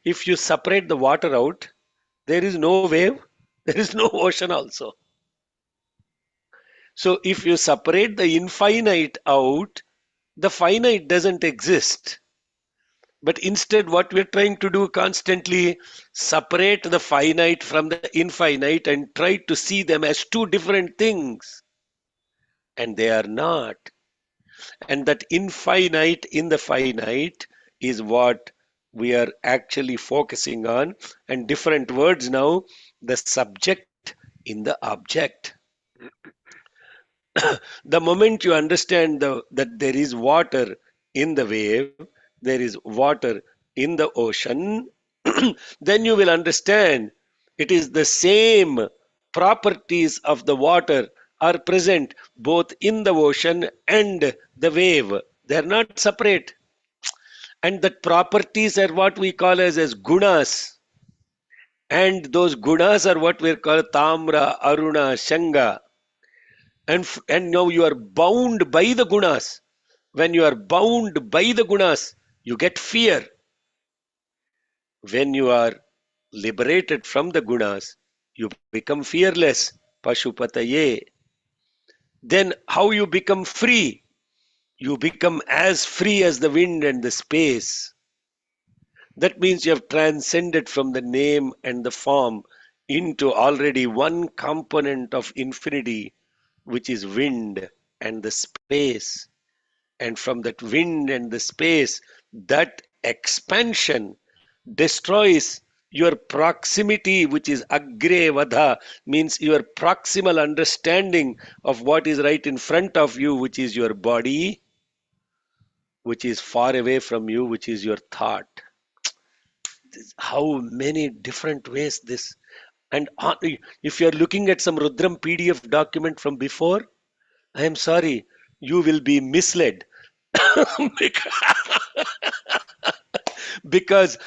If you separate the water out, there is no wave, there is no ocean also. So if you separate the infinite out, the finite doesn't exist. But instead, what we're trying to do constantly, separate the finite from the infinite and try to see them as two different things. And they are not. And that infinite in the finite is what we are actually focusing on. And different words now, the subject in the object. The moment you understand that there is water in the wave, there is water in the ocean, then you will understand it is the same properties of the water are present both in the ocean and the wave. They are not separate. And that properties are what we call as gunas. And those gunas are what we call tamra, aruna, shanga. And now you are bound by the gunas. When you are bound by the gunas, you get fear. When you are liberated from the gunas, you become fearless. Pashupataye. Then how you become free? You become as free as the wind and the space. That means you have transcended from the name and the form into already one component of infinity, which is wind and the space. And from that wind and the space, that expansion destroys your proximity, which is agre vadha, means your proximal understanding of what is right in front of you, which is your body, which is far away from you, which is your thought. How many different ways this. And if you're looking at some Rudram PDF document from before, I am sorry, you will be misled. Because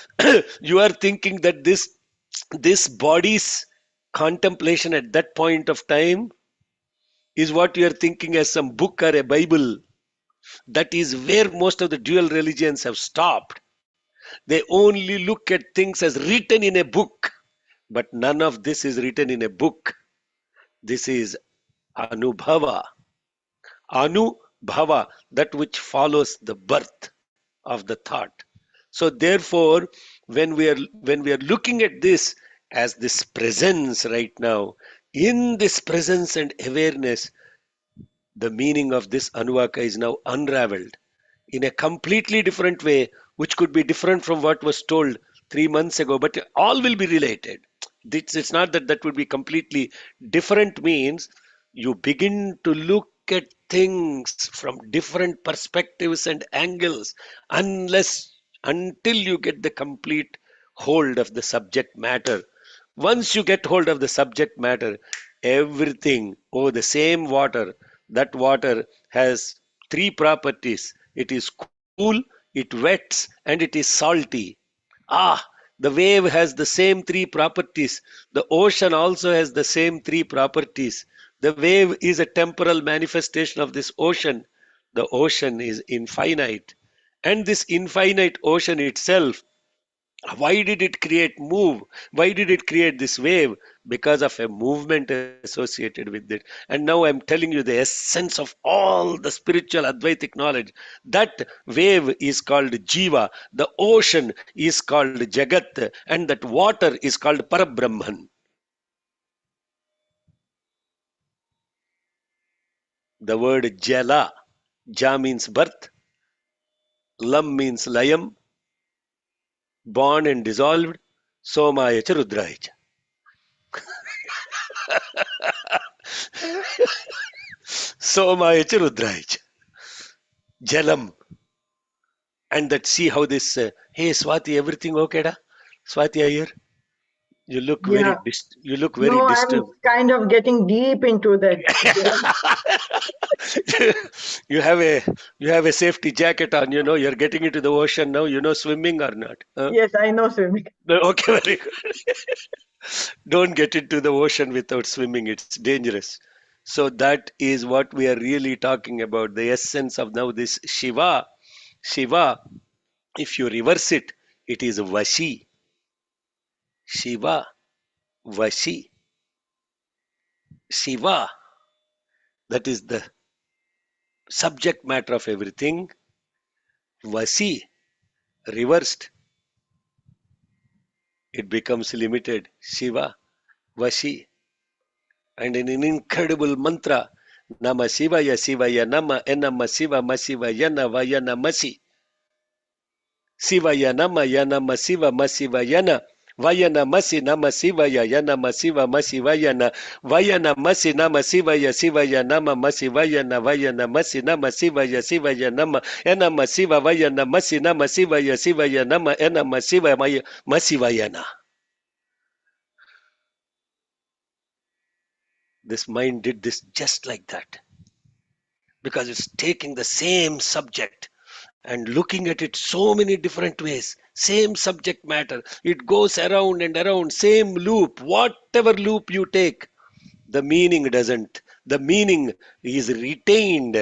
you are thinking that this body's contemplation at that point of time is what you are thinking as some book or a Bible. That is where most of the dual religions have stopped. They only look at things as written in a book, but none of this is written in a book. This is Anubhava. bhava, that which follows the birth of the thought. So therefore, when we are looking at this as this presence right now, in this presence and awareness, the meaning of this Anuvaka is now unraveled in a completely different way, which could be different from what was told 3 months ago, but all will be related. It's not that that would be completely different, means you begin to look at things from different perspectives and angles, until you get the complete hold of the subject matter. Once you get hold of the subject matter, everything, oh, the same water, that water has three properties. It is cool, it wets, and it is salty. Ah, the wave has the same three properties. The ocean also has the same three properties. The wave is a temporal manifestation of this ocean. The ocean is infinite. And this infinite ocean itself, why did it create move? Why did it create this wave? Because of a movement associated with it. And now I'm telling you the essence of all the spiritual Advaitic knowledge. That wave is called Jiva, the ocean is called Jagat, and that water is called Parabrahman. The word Jala, Ja means birth, Lam means layam, born and dissolved, Somaya cha Rudraya cha. Somaya cha Rudraya cha. Jalam. And that, see how this, hey Swati, everything okay da? Swati Iyer, you look Yeah. you look very No, I'm disturbed. kind of getting deep into that. you have a safety jacket on, you're getting into the ocean now, swimming or not? Huh? Yes, I know swimming. Okay, very good. Don't get into the ocean without swimming, it's dangerous. So that is what we are really talking about, the essence of now this Shiva. If you reverse it, it is Vashi. Shiva, Vashi, Shiva, that is the subject matter of everything. Vasi, reversed, it becomes limited. Shiva, Vashi, and in an incredible mantra, Namashivaya, Shivaya, Nama, Enama, Shiva, Masiva, Yana, Vayana, Masi. Shivaya, Nama, Yana, Masiva, Masiva, Yana. Vayana Masi Nama Sivaya Yana Masiva Masivayana Vayana Masi Nama Sivaya Sivaya Nama Masivayana Vayana Masi Nama Sivaya Sivaya Nama Ena Masiva Vayana Masi Nama Sivaya Sivaya Nama Ena Masiva Masivayana. This mind did this just like that, because it's taking the same subject and looking at it so many different ways. Same subject matter, it goes around and around, same loop. Whatever loop you take, the meaning doesn't. The meaning is retained.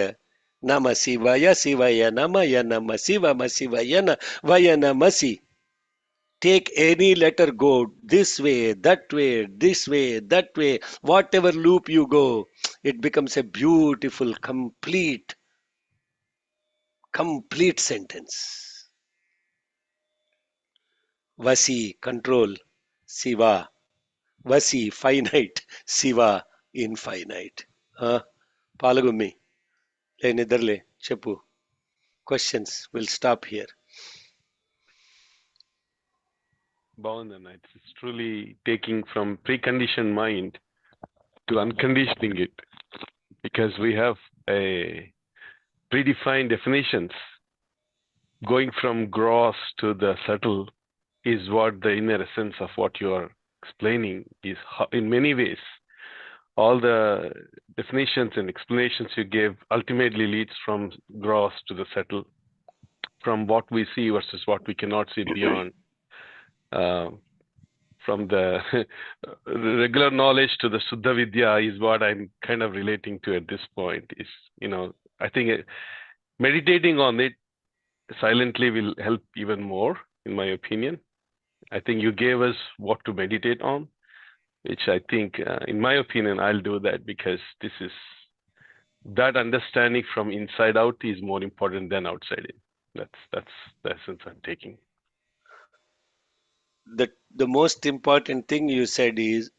Nama Sivaya, Sivaya Nama, Yanama Siva, Masivayana, Vayana Masi. Take any letter, go this way, that way, this way, that way. Whatever loop you go, it becomes a beautiful, complete sentence. Vasi, control. Siva. Vasi, finite. Siva, infinite. Palagummi. Le nidarle. Chepu. Questions? We'll stop here. Bhavandana, it's truly taking from preconditioned mind to unconditioning it, because we have a predefined definitions. Going from gross to the subtle is what the inner essence of what you are explaining is. In many ways, all the definitions and explanations you gave ultimately leads from gross to the subtle, from what we see versus what we cannot see beyond. From the regular knowledge to the Suddha Vidya is what I'm kind of relating to at this point. Is, I think meditating on it silently will help even more, in my opinion. I think you gave us what to meditate on, which I think, in my opinion, I'll do that, because this is that understanding from inside out is more important than outside in. That's the essence I'm taking. The most important thing you said is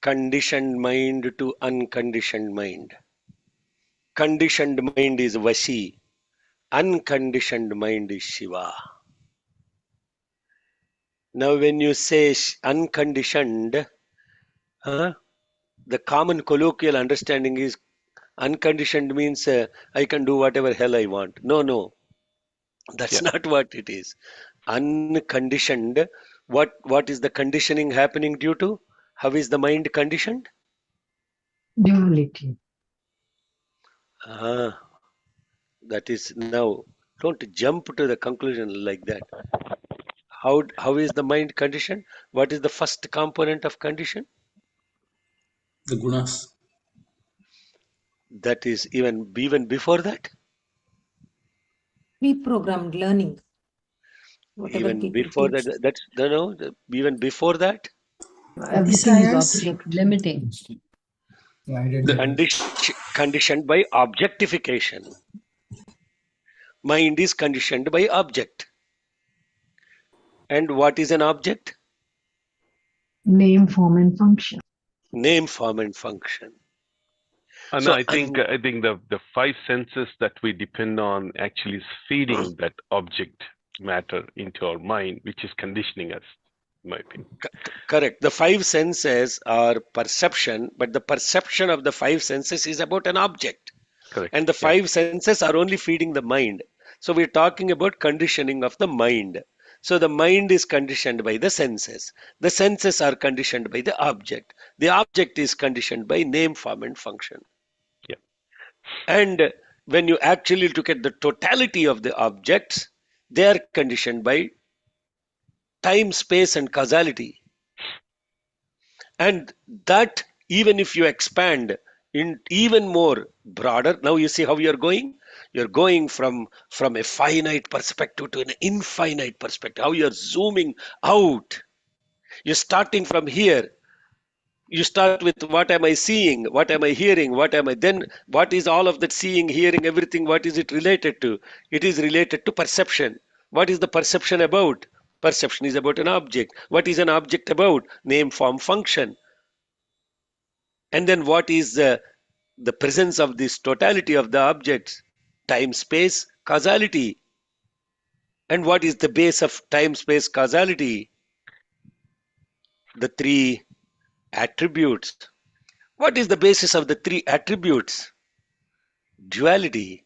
conditioned mind to unconditioned mind. Conditioned mind is Vashi. Unconditioned mind is Shiva. Now, when you say unconditioned, the common colloquial understanding is unconditioned means I can do whatever hell I want. No, that's Yeah. not what it is. Unconditioned, what is the conditioning happening due to? How is the mind conditioned? Duality. That is now. Don't jump to the conclusion like that. How is the mind conditioned? What is the first component of condition? The gunas. That is even before that. Pre-programmed learning, whatever Even people before teach. that. That's no. Even before that. Everything is Desires. limiting. The identity. Conditioned by objectification. Mind is conditioned by object. And what is an object? Name, form, and function. Name, form, and function. And So I think the five senses that we depend on actually is feeding that object matter into our mind, which is conditioning us, in my opinion. Correct. The five senses are perception, but the perception of the five senses is about an object. Correct. And the five senses are only feeding the mind. So we're talking about conditioning of the mind. So the mind is conditioned by the senses. The senses are conditioned by the object. The object is conditioned by name, form, and function. Yeah. And when you actually look at the totality of the objects, they are conditioned by time, space, and causality. And that, even if you expand in even more broader, now you see how you're going? You're going from a finite perspective to an infinite perspective, how you're zooming out. You're starting from here. You start with what am I seeing? What am I hearing? What am I? Then what is all of that seeing, hearing, everything? What is it related to? It is related to perception. What is the perception about? Perception is about an object. What is an object about? Name, form, function. And then what is the presence of this totality of the objects? Time, space, causality. And what is the base of time, space, causality? The three attributes. What is the basis of the three attributes? Duality.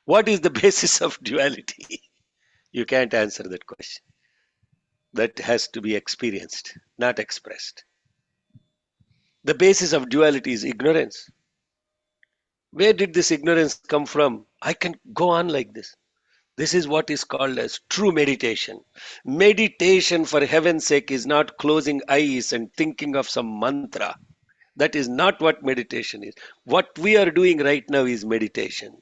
What is the basis of duality? You can't answer that question. That has to be experienced, not expressed. The basis of duality is ignorance. Where did this ignorance come from? I can go on like this. This is what is called as true meditation. Meditation, for heaven's sake, is not closing eyes and thinking of some mantra. That is not what meditation is. What we are doing right now is meditation.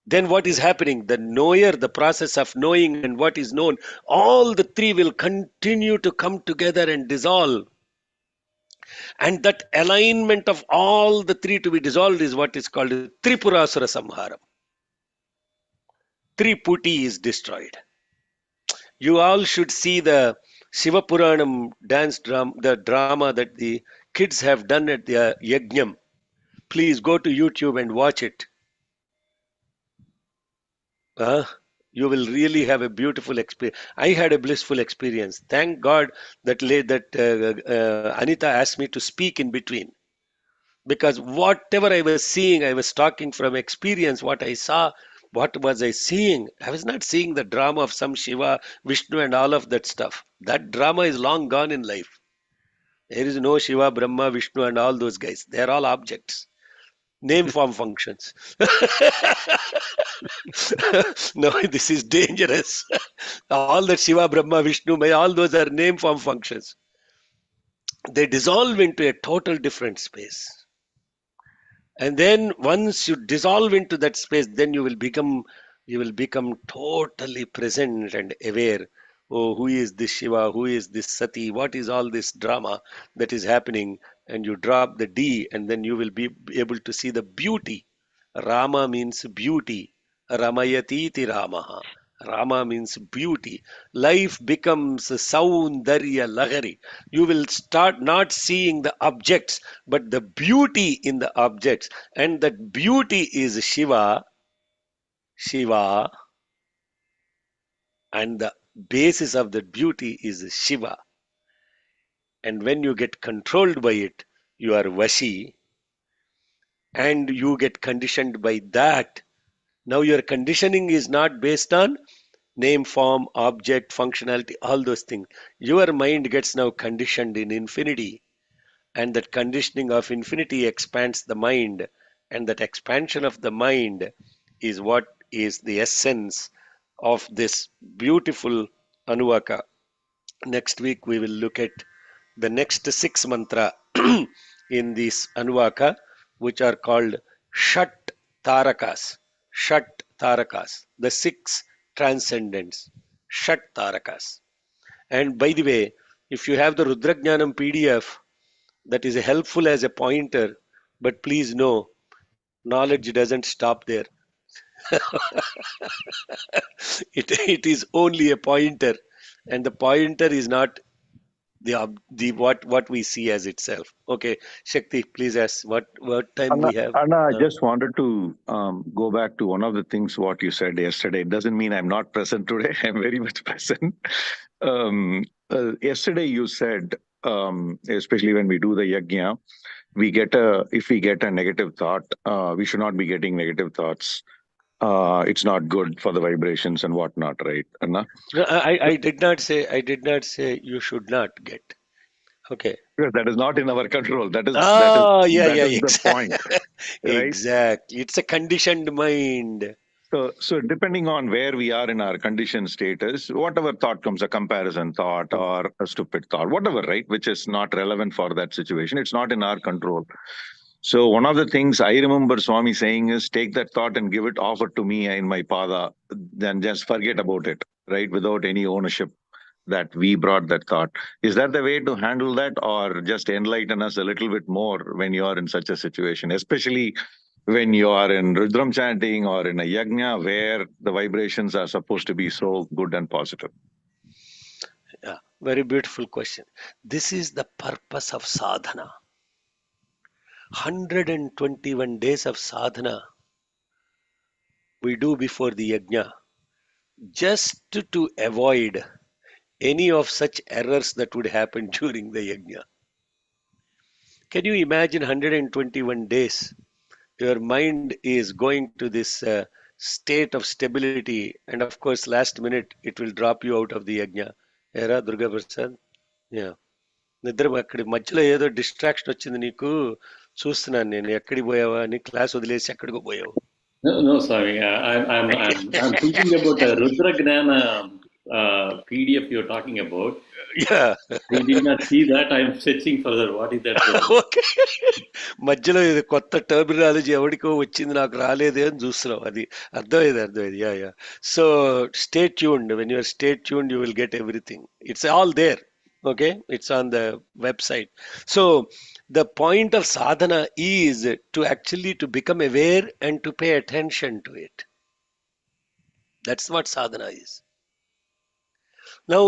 Then what is happening? The knower, the process of knowing and what is known, all the three will continue to come together and dissolve. And that alignment of all the three to be dissolved is what is called Tripurasura Samharam. Triputi is destroyed. You all should see the Shiva Puranam dance drama, the drama that the kids have done at the Yajnam. Please go to YouTube and watch it. You will really have a beautiful experience. I had a blissful experience. Thank God that Anita asked me to speak in between. Because whatever I was seeing, I was talking from experience. What I saw, what was I seeing? I was not seeing the drama of some Shiva, Vishnu, and all of that stuff. That drama is long gone in life. There is no Shiva, Brahma, Vishnu, and all those guys. They are all objects. Name, form, functions. No, this is dangerous. All that Shiva, Brahma, Vishnu, all those are name, form, functions. They dissolve into a total different space. And then once you dissolve into that space, then you will become totally present and aware. Oh, who is this Shiva? Who is this Sati? What is all this drama that is happening? and you drop the D, and then you will be able to see the beauty. Rama means beauty. Ramayati iti Ramaha. Rama means beauty. Life becomes Saundarya Lahari. You will start not seeing the objects, but the beauty in the objects. And that beauty is Shiva, Shiva, and the basis of that beauty is Shiva. And when you get controlled by it, you are Vashi, and you get conditioned by that. Now your conditioning is not based on name, form, object, functionality, all those things. Your mind gets now conditioned in infinity, and that conditioning of infinity expands the mind, and that expansion of the mind is what is the essence of this beautiful Anuvaka. Next week we will look at the next 6 mantra in this Anuvaka, which are called Shat Tarakas. Shat Tarakas, the 6 transcendents. Shat Tarakas. And by the way, if you have the Rudrajnanam PDF, that is helpful as a pointer, but please know, knowledge doesn't stop there. It is only a pointer, and the pointer is not the what we see as itself. Okay, Shakti, please ask what time we have. Anna, I just wanted to go back to one of the things what you said yesterday. It doesn't mean I'm not present today. I'm very much present. Yesterday you said, especially when we do the yajna, if we get a negative thought, we should not be getting negative thoughts. It's not good for the vibrations and whatnot, right, Anna? No, I did not say you should not get. Okay. Because that is not in our control. That is Yeah, the point, right? exactly. It's a conditioned mind. So depending on where we are in our conditioned status, whatever thought comes, a comparison thought or a stupid thought, whatever, right, which is not relevant for that situation, it's not in our control. So one of the things I remember Swami saying is, take that thought and give it, offer to me in my pada, then just forget about it, right, without any ownership that we brought that thought. Is that the way to handle that, or just enlighten us a little bit more when you are in such a situation, especially when you are in Rudram chanting or in a yajna where the vibrations are supposed to be so good and positive? Yeah, very beautiful question. This is the purpose of sadhana. 121 days of sadhana we do before the yajna, just to avoid any of such errors that would happen during the yajna. Can you imagine 121 days? Your mind is going to this state of stability, and of course, last minute it will drop you out of the yajna. Era Durga Prasad? Yeah. నిద్ర అక్కడి మధ్యలో ఏదో distraction వచ్చింది నీకు, చూస్తున్నాను నేను, ఎక్కడికి పోయావా అని, క్లాస్ వదిలేసి ఎక్కడికి పోయావు? No, sorry. I'm thinking about the Rudra Krama PDF you're talking about. Yeah. I did not see that. I'm searching for that. What is that? Okay, మధ్యలో ఇది కొత్త టర్మినాలజీ ఎవరికో వచ్చింది, నాకు రాలేదే అని చూస్తున్నాం. అది అర్థమైంది. Yeah. So stay tuned. When you're stay tuned, you will get everything. It's all there. Okay, it's on the website. So the point of sadhana is to actually to become aware and to pay attention to it. That's what sadhana is. Now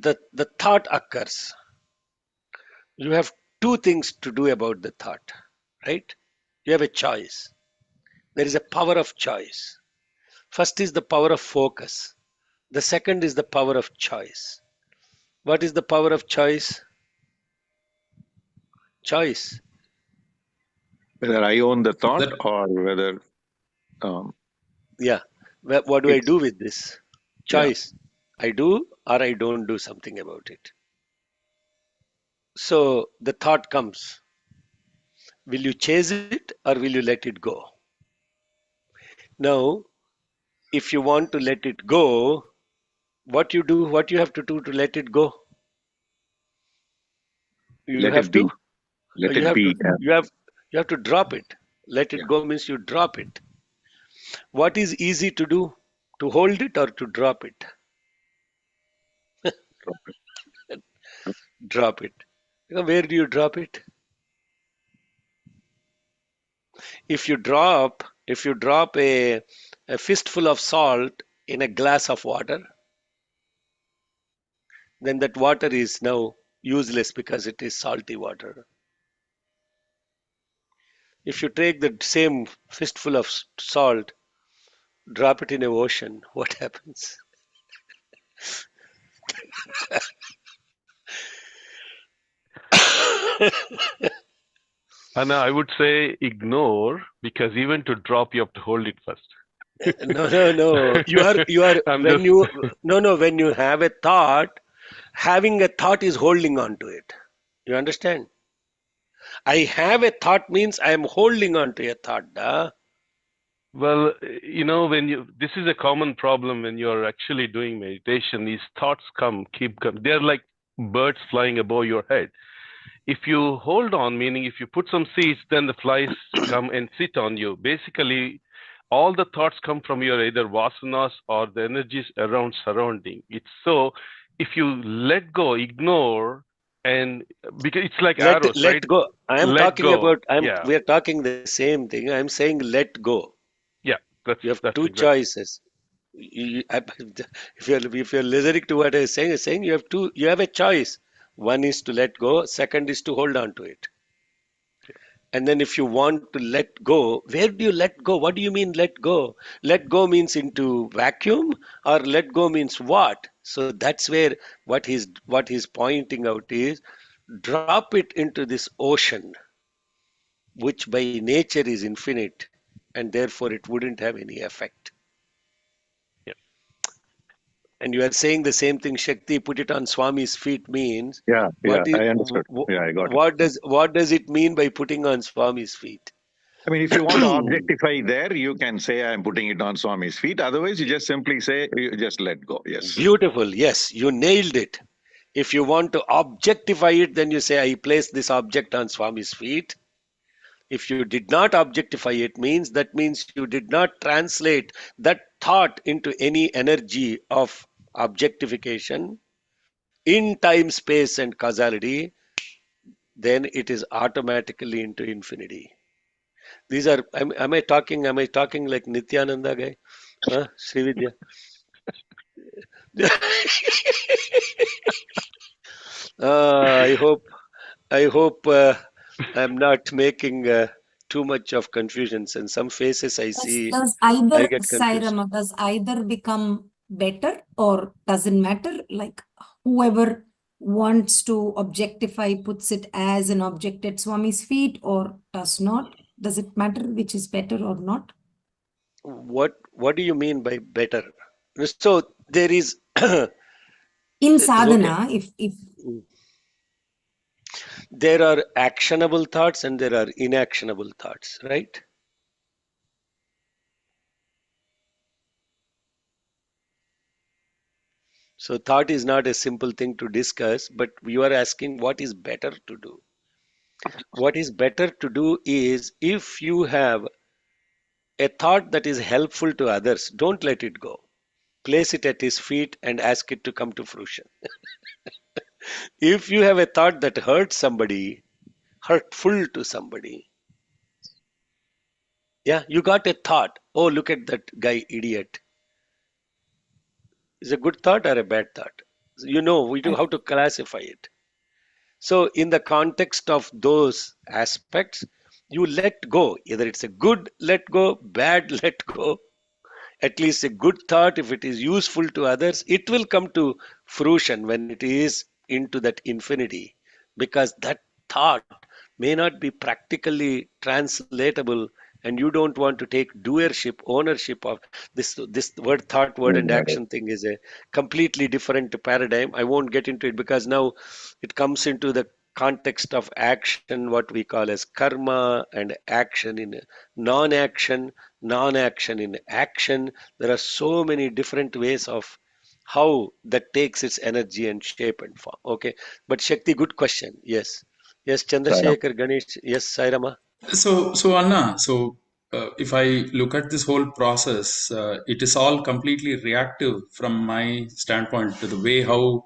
the thought occurs. You have two things to do about the thought, right? You have a choice. There is a power of choice. First is the power of focus. The second is the power of choice. What is the power of choice? Choice. Whether I own the thought or whether... Yeah. What do I do with this? Choice. Yeah. I do or I don't do something about it. So the thought comes. Will you chase it or will you let it go? Now, if you want to let it go, what you have to do to let it go? You have to drop it. Let it go means you drop it. What is easy to do? To hold it or to drop it? Drop it. Where do you drop it? If you drop a fistful of salt in a glass of water, then that water is now useless because it is salty water. If you take the same fistful of salt, drop it in a ocean, what happens? And I would say ignore, because even to drop, you have to hold it first. No. You are I'm when just you no when you have a thought, having a thought is holding on to it. You understand? I have a thought means I am holding on to a thought. Duh. Well, this is a common problem when you're actually doing meditation. These thoughts keep coming. They're like birds flying above your head. If you hold on, meaning if you put some seeds, then the flies come and sit on you. Basically, all the thoughts come from your either vasanas or the energies around surrounding. It's so, if you let go, ignore, and because it's like arrows, right? Let go. I am Let talking go. about. Yeah, We are talking the same thing. I'm saying let go. yeah. You have That's two exactly. choices. If you're listening to what I'm saying you have a choice. One is to let go. Second is to hold on to it. And then if you want to let go, where do you let go? What do you mean let go? Let go means into vacuum, or let go means what? So that's where what he's pointing out is drop it into this ocean, which by nature is infinite, and therefore it wouldn't have any effect. Yeah. And you are saying the same thing, Shakti, put it on Swami's feet means Yeah, I understood. Yeah, I got it. what does it mean by putting on Swami's feet? I mean, if you want to objectify there, you can say I'm putting it on Swami's feet. Otherwise, you just simply say, you just let go. Yes. Beautiful. Yes, you nailed it. If you want to objectify it, then you say, I place this object on Swami's feet. If you did not objectify it, that means you did not translate that thought into any energy of objectification in time, space, and causality, then it is automatically into infinity. These are, am I talking like Nityananda guy? Huh? Srividya? I hope I'm not making too much of confusions. And some faces I see, Does I either, get confused. Sairama, does either become better or doesn't matter? Like whoever wants to objectify puts it as an object at Swami's feet or does not? Does it matter which is better or not? What do you mean by better? So there is In okay. sadhana, if There are actionable thoughts and there are inactionable thoughts, right? So thought is not a simple thing to discuss, but you are asking what is better to do. What is better to do is if you have a thought that is helpful to others, don't let it go. Place it at his feet and ask it to come to fruition. If you have a thought that hurts somebody, hurtful to somebody, yeah, you got a thought, oh, look at that guy, idiot. Is a good thought or a bad thought? You know, we do how to classify it. So, in the context of those aspects, you let go. Either it's a good let go, bad let go, at least a good thought, if it is useful to others, it will come to fruition when it is into that infinity. Because that thought may not be practically translatable, and you don't want to take doership, ownership of this word thought, word, and action thing is a completely different paradigm. I won't get into it because now it comes into the context of action, what we call as karma, and action in non-action, non-action in action. There are so many different ways of how that takes its energy and shape and form. Okay, but Shakti, good question. Yes, yes, Sairam. Chandrasekhar, Ganesh, yes, Sairama. So Anna, if I look at this whole process, it is all completely reactive from my standpoint to the way how,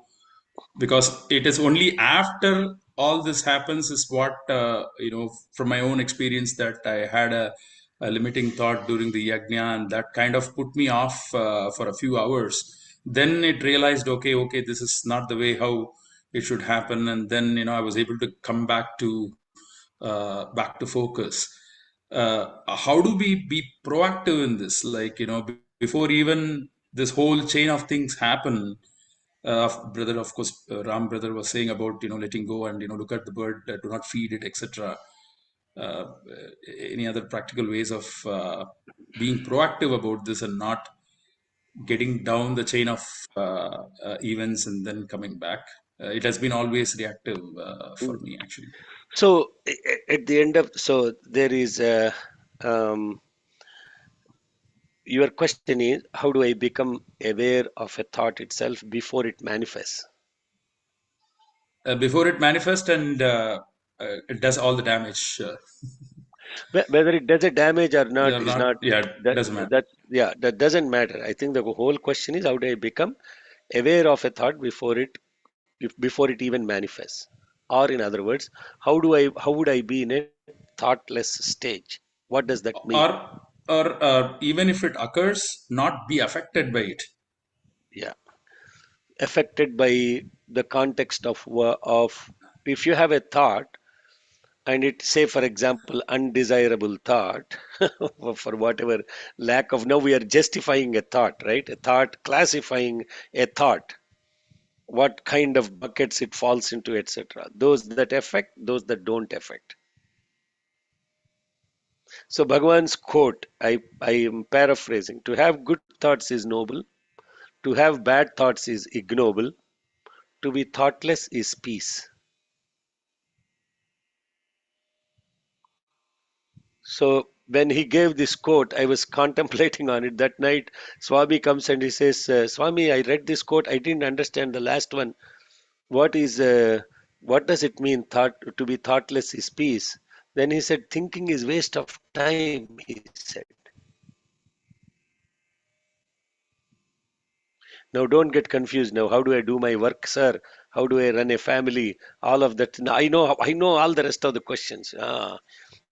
because it is only after all this happens is what, from my own experience, that I had a limiting thought during the yajna, and that kind of put me off for a few hours. Then it realized, okay, this is not the way how it should happen. And then, I was able to come back to focus. How do we be proactive in this? Like, before even this whole chain of things happen, brother, of course, Ram brother was saying about, letting go and, look at the bird, do not feed it, etc. Uh, any other practical ways of being proactive about this and not getting down the chain of events and then coming back? It has been always reactive for me, actually. So at the end of, so there is a, your question is, how do I become aware of a thought itself before it manifests? Before it manifests and it does all the damage. Whether it does a damage or not They're is not, yeah, it doesn't matter. that doesn't matter. I think the whole question is, how do I become aware of a thought before it even manifests? Or in other words, how would I be in a thoughtless stage? What does that mean? Or even if it occurs, not be affected by it. Yeah, affected by the context of if you have a thought and it, say for example, undesirable thought, for whatever lack of, now we are justifying a thought, right? A thought, classifying a thought, what kind of buckets it falls into, etc. Those that affect, those that don't affect. So Bhagavan's quote, I am paraphrasing: to have good thoughts is noble, to have bad thoughts is ignoble, to be thoughtless is peace. So when he gave this quote, I was contemplating on it that night. Swami comes and he says, Swami, I read this quote, I didn't understand the last one. What does it mean, thought, to be thoughtless is peace? Then he said, thinking is waste of time, he said. Now don't get confused. Now how do I do my work, sir? How do I run a family? All of that. Now, I know all the rest of the questions.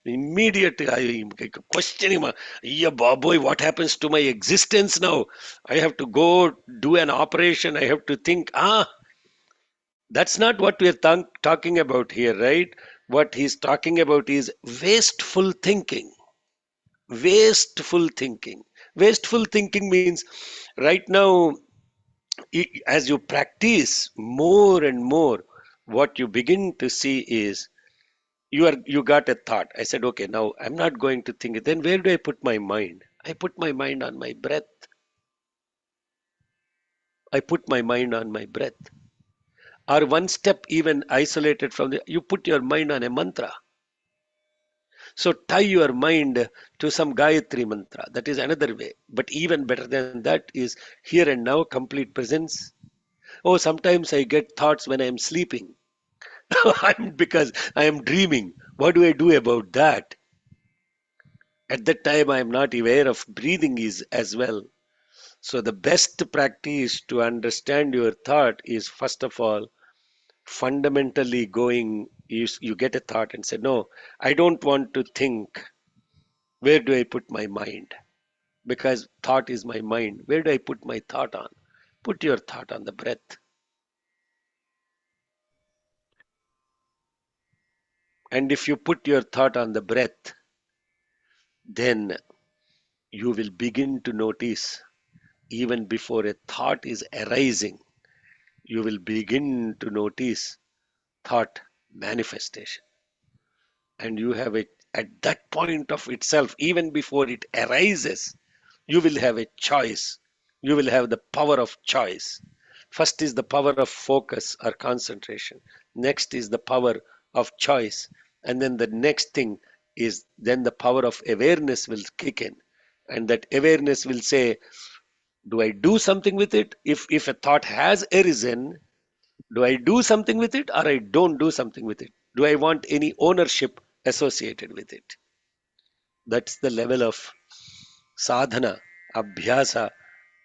Immediately I question him. Yeah, boy, what happens to my existence now? I have to go do an operation. I have to think. That's not what we're talking about here, right? What he's talking about is wasteful thinking. Wasteful thinking. Wasteful thinking means right now, as you practice more and more, what you begin to see is you got a thought. I said, okay, now I'm not going to think it. Then where do I put my mind? I put my mind on my breath. I put my mind on my breath. Or one step even isolated from you put your mind on a mantra. So tie your mind to some Gayatri mantra. That is another way. But even better than that is here and now, complete presence. Oh, sometimes I get thoughts when I am sleeping. Because I am dreaming. What do I do about that? At that time, I am not aware of breathing is as well. So the best practice to understand your thought is, first of all, fundamentally going, you get a thought and say, no, I don't want to think. Where do I put my mind? Because thought is my mind. Where do I put my thought on? Put your thought on the breath. And if you put your thought on the breath, then you will begin to notice, even before a thought is arising, you will begin to notice thought manifestation. And you have it at that point of itself, even before it arises, you will have a choice. You will have the power of choice. First is the power of focus or concentration. Next is the power of choice. And then the next thing is then the power of awareness will kick in. And that awareness will say, do I do something with it? If a thought has arisen, do I do something with it or I don't do something with it? Do I want any ownership associated with it? That's the level of sadhana, abhyasa,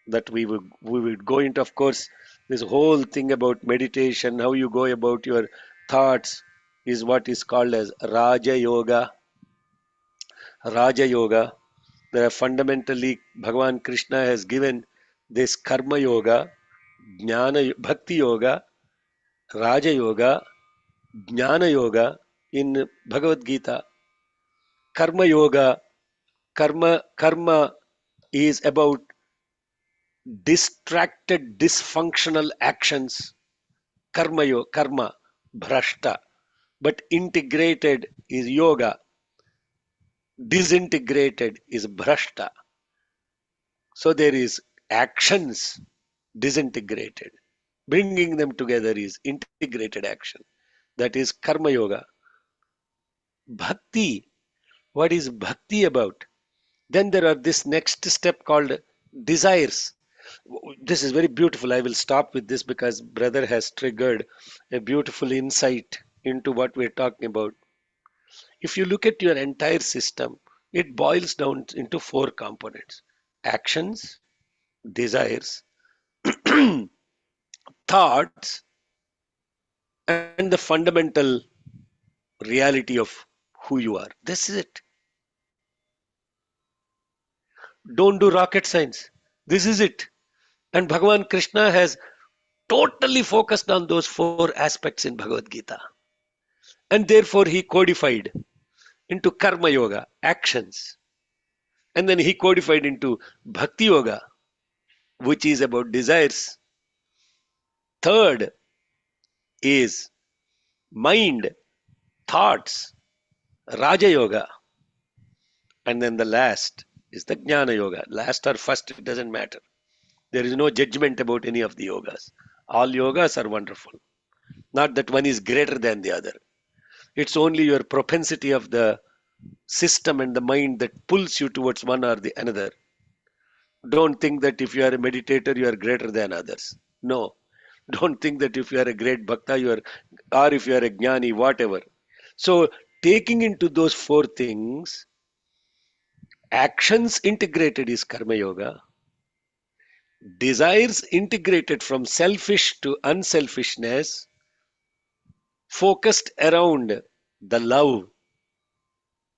that we would go into. Of course, this whole thing about meditation, how you go about your thoughts, is what is called as Raja Yoga. Raja Yoga. There are fundamentally Bhagavan Krishna has given this Karma Yoga, Jnana Bhakti Yoga, Raja Yoga, Jnana Yoga in Bhagavad Gita. Karma Yoga, karma is about distracted, dysfunctional actions. Karma, bhrashta. But integrated is yoga. Disintegrated is bhrashta. So there is actions disintegrated. Bringing them together is integrated action. That is karma yoga. Bhakti. What is bhakti about? Then there are this next step called desires. This is very beautiful. I will stop with this because brother has triggered a beautiful insight into what we're talking about. If you look at your entire system, it boils down into four components: actions, desires, thoughts, and the fundamental reality of who you are. This is it. Don't do rocket science. This is it. And Bhagavan Krishna has totally focused on those four aspects in Bhagavad Gita. And therefore he codified into Karma Yoga, actions. And then he codified into Bhakti Yoga, which is about desires. Third is mind, thoughts, Raja Yoga. And then the last is the Jnana Yoga. Last or first, it doesn't matter. There is no judgment about any of the yogas. All yogas are wonderful. Not that one is greater than the other. It's only your propensity of the system and the mind that pulls you towards one or the another. Don't think that if you are a meditator, you are greater than others. No. Don't think that if you are a great bhakta, or if you are a jnani, whatever. So, taking into those four things, actions integrated is karma yoga. Desires integrated from selfish to unselfishness, focused around the love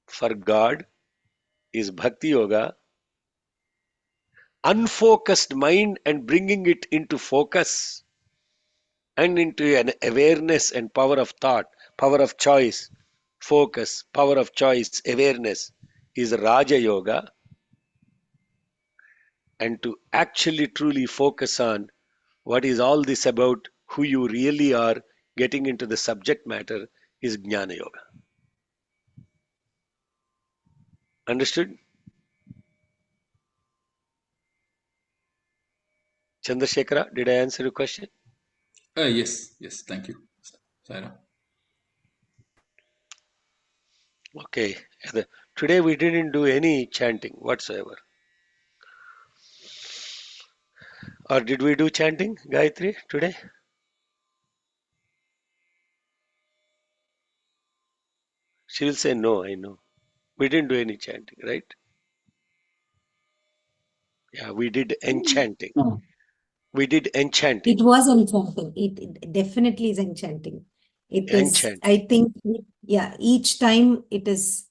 for God, is bhakti yoga. Unfocused mind and bringing it into focus and into an awareness and power of thought, power of choice, focus, power of choice, awareness is Raja Yoga. And to actually truly focus on what is all this about, who you really are, getting into the subject matter, is Jnana Yoga. Understood? Chandrasekhara, did I answer your question? Yes. Thank you, Saira. Okay. Today we didn't do any chanting whatsoever. Or did we do chanting, Gayatri, today? She will say no, I know. We didn't do any chanting, right? Yeah, we did enchanting. No. We did enchanting. It was enchanting. It definitely is enchanting. It is, Enchanting. I think, yeah, each time it is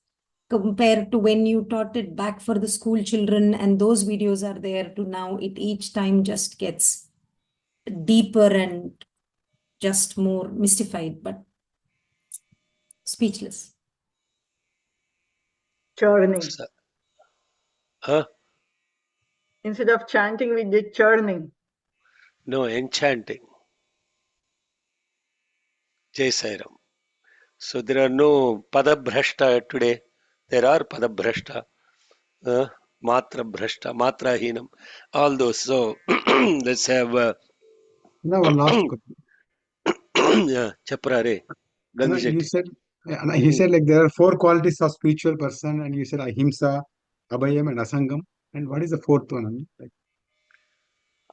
compared to when you taught it back for the school children and those videos are there to now, it each time just gets deeper and just more mystified, but speechless. Churning. Huh? Instead of chanting, we did churning. No, enchanting. Jai Sairam. So there are no padabhrashta today. There are padabhrashta, matra bhrashta, matra hinam, all those. So let's have Now, one last question. yeah, Chaprare, Gandhi You Shetty. said, he said like there are four qualities of spiritual person, and you said ahimsa, abhayam, and asangam. And what is the fourth one? Like,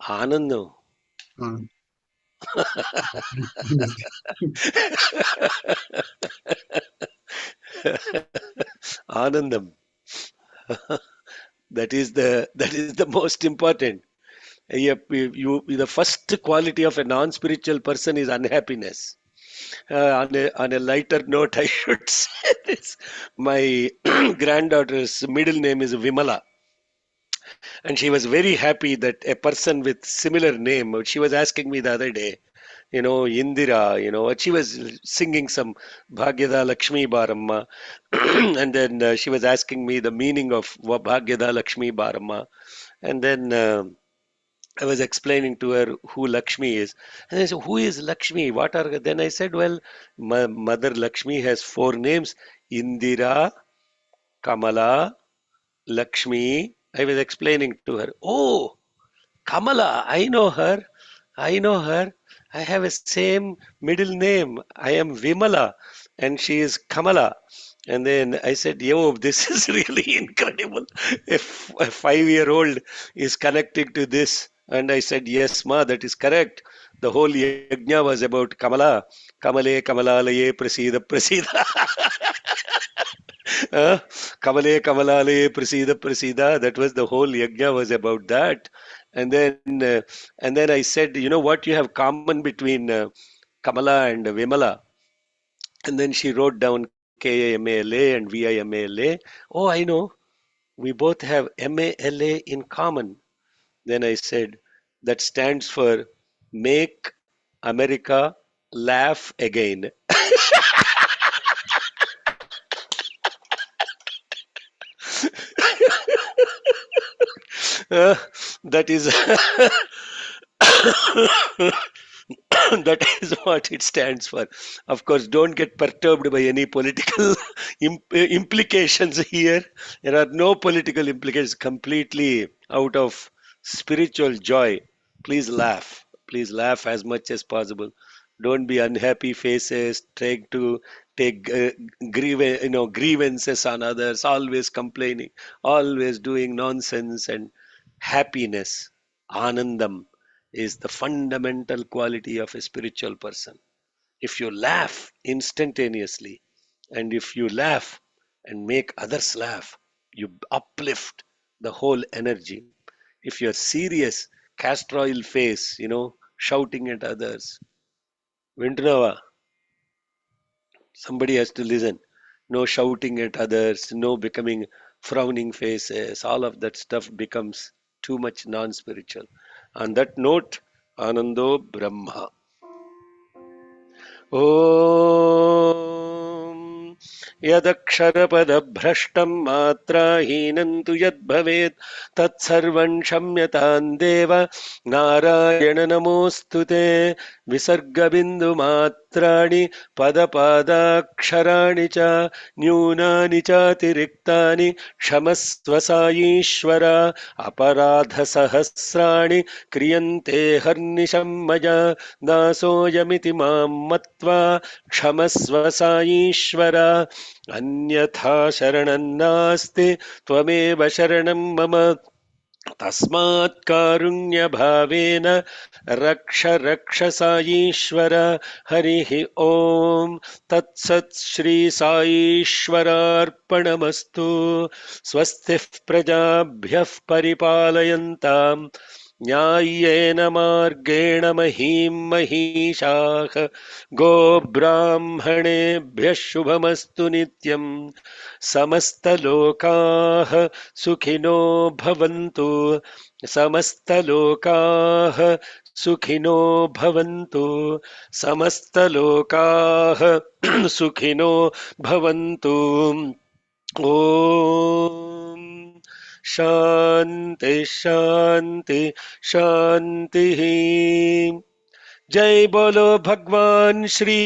Anandam. Anandam. That is the most important. The first quality of a non-spiritual person is unhappiness. On a lighter note, I should say this. My granddaughter's middle name is Vimala. And she was very happy that a person with similar name, she was asking me the other day, Indira, she was singing some Bhagyada Lakshmi Baramma. And then she was asking me the meaning of Bhagyada Lakshmi Baramma. And then I was explaining to her who Lakshmi is. And I said, who is Lakshmi? What are... Then I said, well, my mother Lakshmi has 4 names: Indira, Kamala, Lakshmi. I was explaining to her, oh, Kamala, I know her. I know her. I have a same middle name. I am Vimala and she is Kamala. And then I said, yo, this is really incredible. If a 5-year-old is connecting to this. And I said, yes, ma, that is correct. The whole yajna was about Kamala. Kamale, Kamalalaye, Prasida, Prasida. Kamale Kamalale Prasida Prasida. That was the whole yajna was about that. And then I said, you know what you have common between Kamala and Vimala? And then she wrote down KAMALA and VIMALA. Oh, I know. We both have MALA in common. Then I said, that stands for Make America Laugh Again. That is that is what it stands for. Of course, don't get perturbed by any political implications here. There are no political implications, completely out of spiritual joy. Please laugh. Please laugh as much as possible. Don't be unhappy faces, trying to take grievances on others, always complaining, always doing nonsense. And happiness, anandam, is the fundamental quality of a spiritual person. If you laugh instantaneously, and if you laugh and make others laugh, you uplift the whole energy. If you're serious, castor oil face, shouting at others, Vintunava, somebody has to listen. No shouting at others, no becoming frowning faces, all of that stuff becomes too much non-spiritual. On that note, Anando Brahma. ॐ यदक्षरपदभ्रष्टं मात्राहीनं तु यद्भवेत् तत्सर्वं क्षम्यतां देव नारायण नमोऽस्तु ते विसर्गबिन्दुमात्राणि पदपादाक्षराणि च न्यूनानि चातिरिक्तानि क्षमस्व साईश्वर अपराधसहस्राणि क्रियन्ते हर्निशं मया दासोऽयमिति मां मत्वा क्षमस्व साईश्वर अन्यथा शरणं नास्ति त्वमेव शरणं मम तस्मात् कारुण्यभावेन रक्ष रक्ष साईश्वर हरिः ॐ तत्सत् श्री साईश्वरार्पणमस्तु स्वस्तिः प्रजाभ्यः परिपालयन्ताम् न्याय्येन मार्गेण महीं महिषाः गोब्राह्मणेभ्यः शुभमस्तु नित्यम् समस्तलोकाः सुखिनो भवन्तु समस्तलोकाः सुखिनो भवन्तु समस्तलोकाः सुखिनो भवन्तु ॐ शान्ति शान्ति शान्तिः। जय बोलो भगवान श्री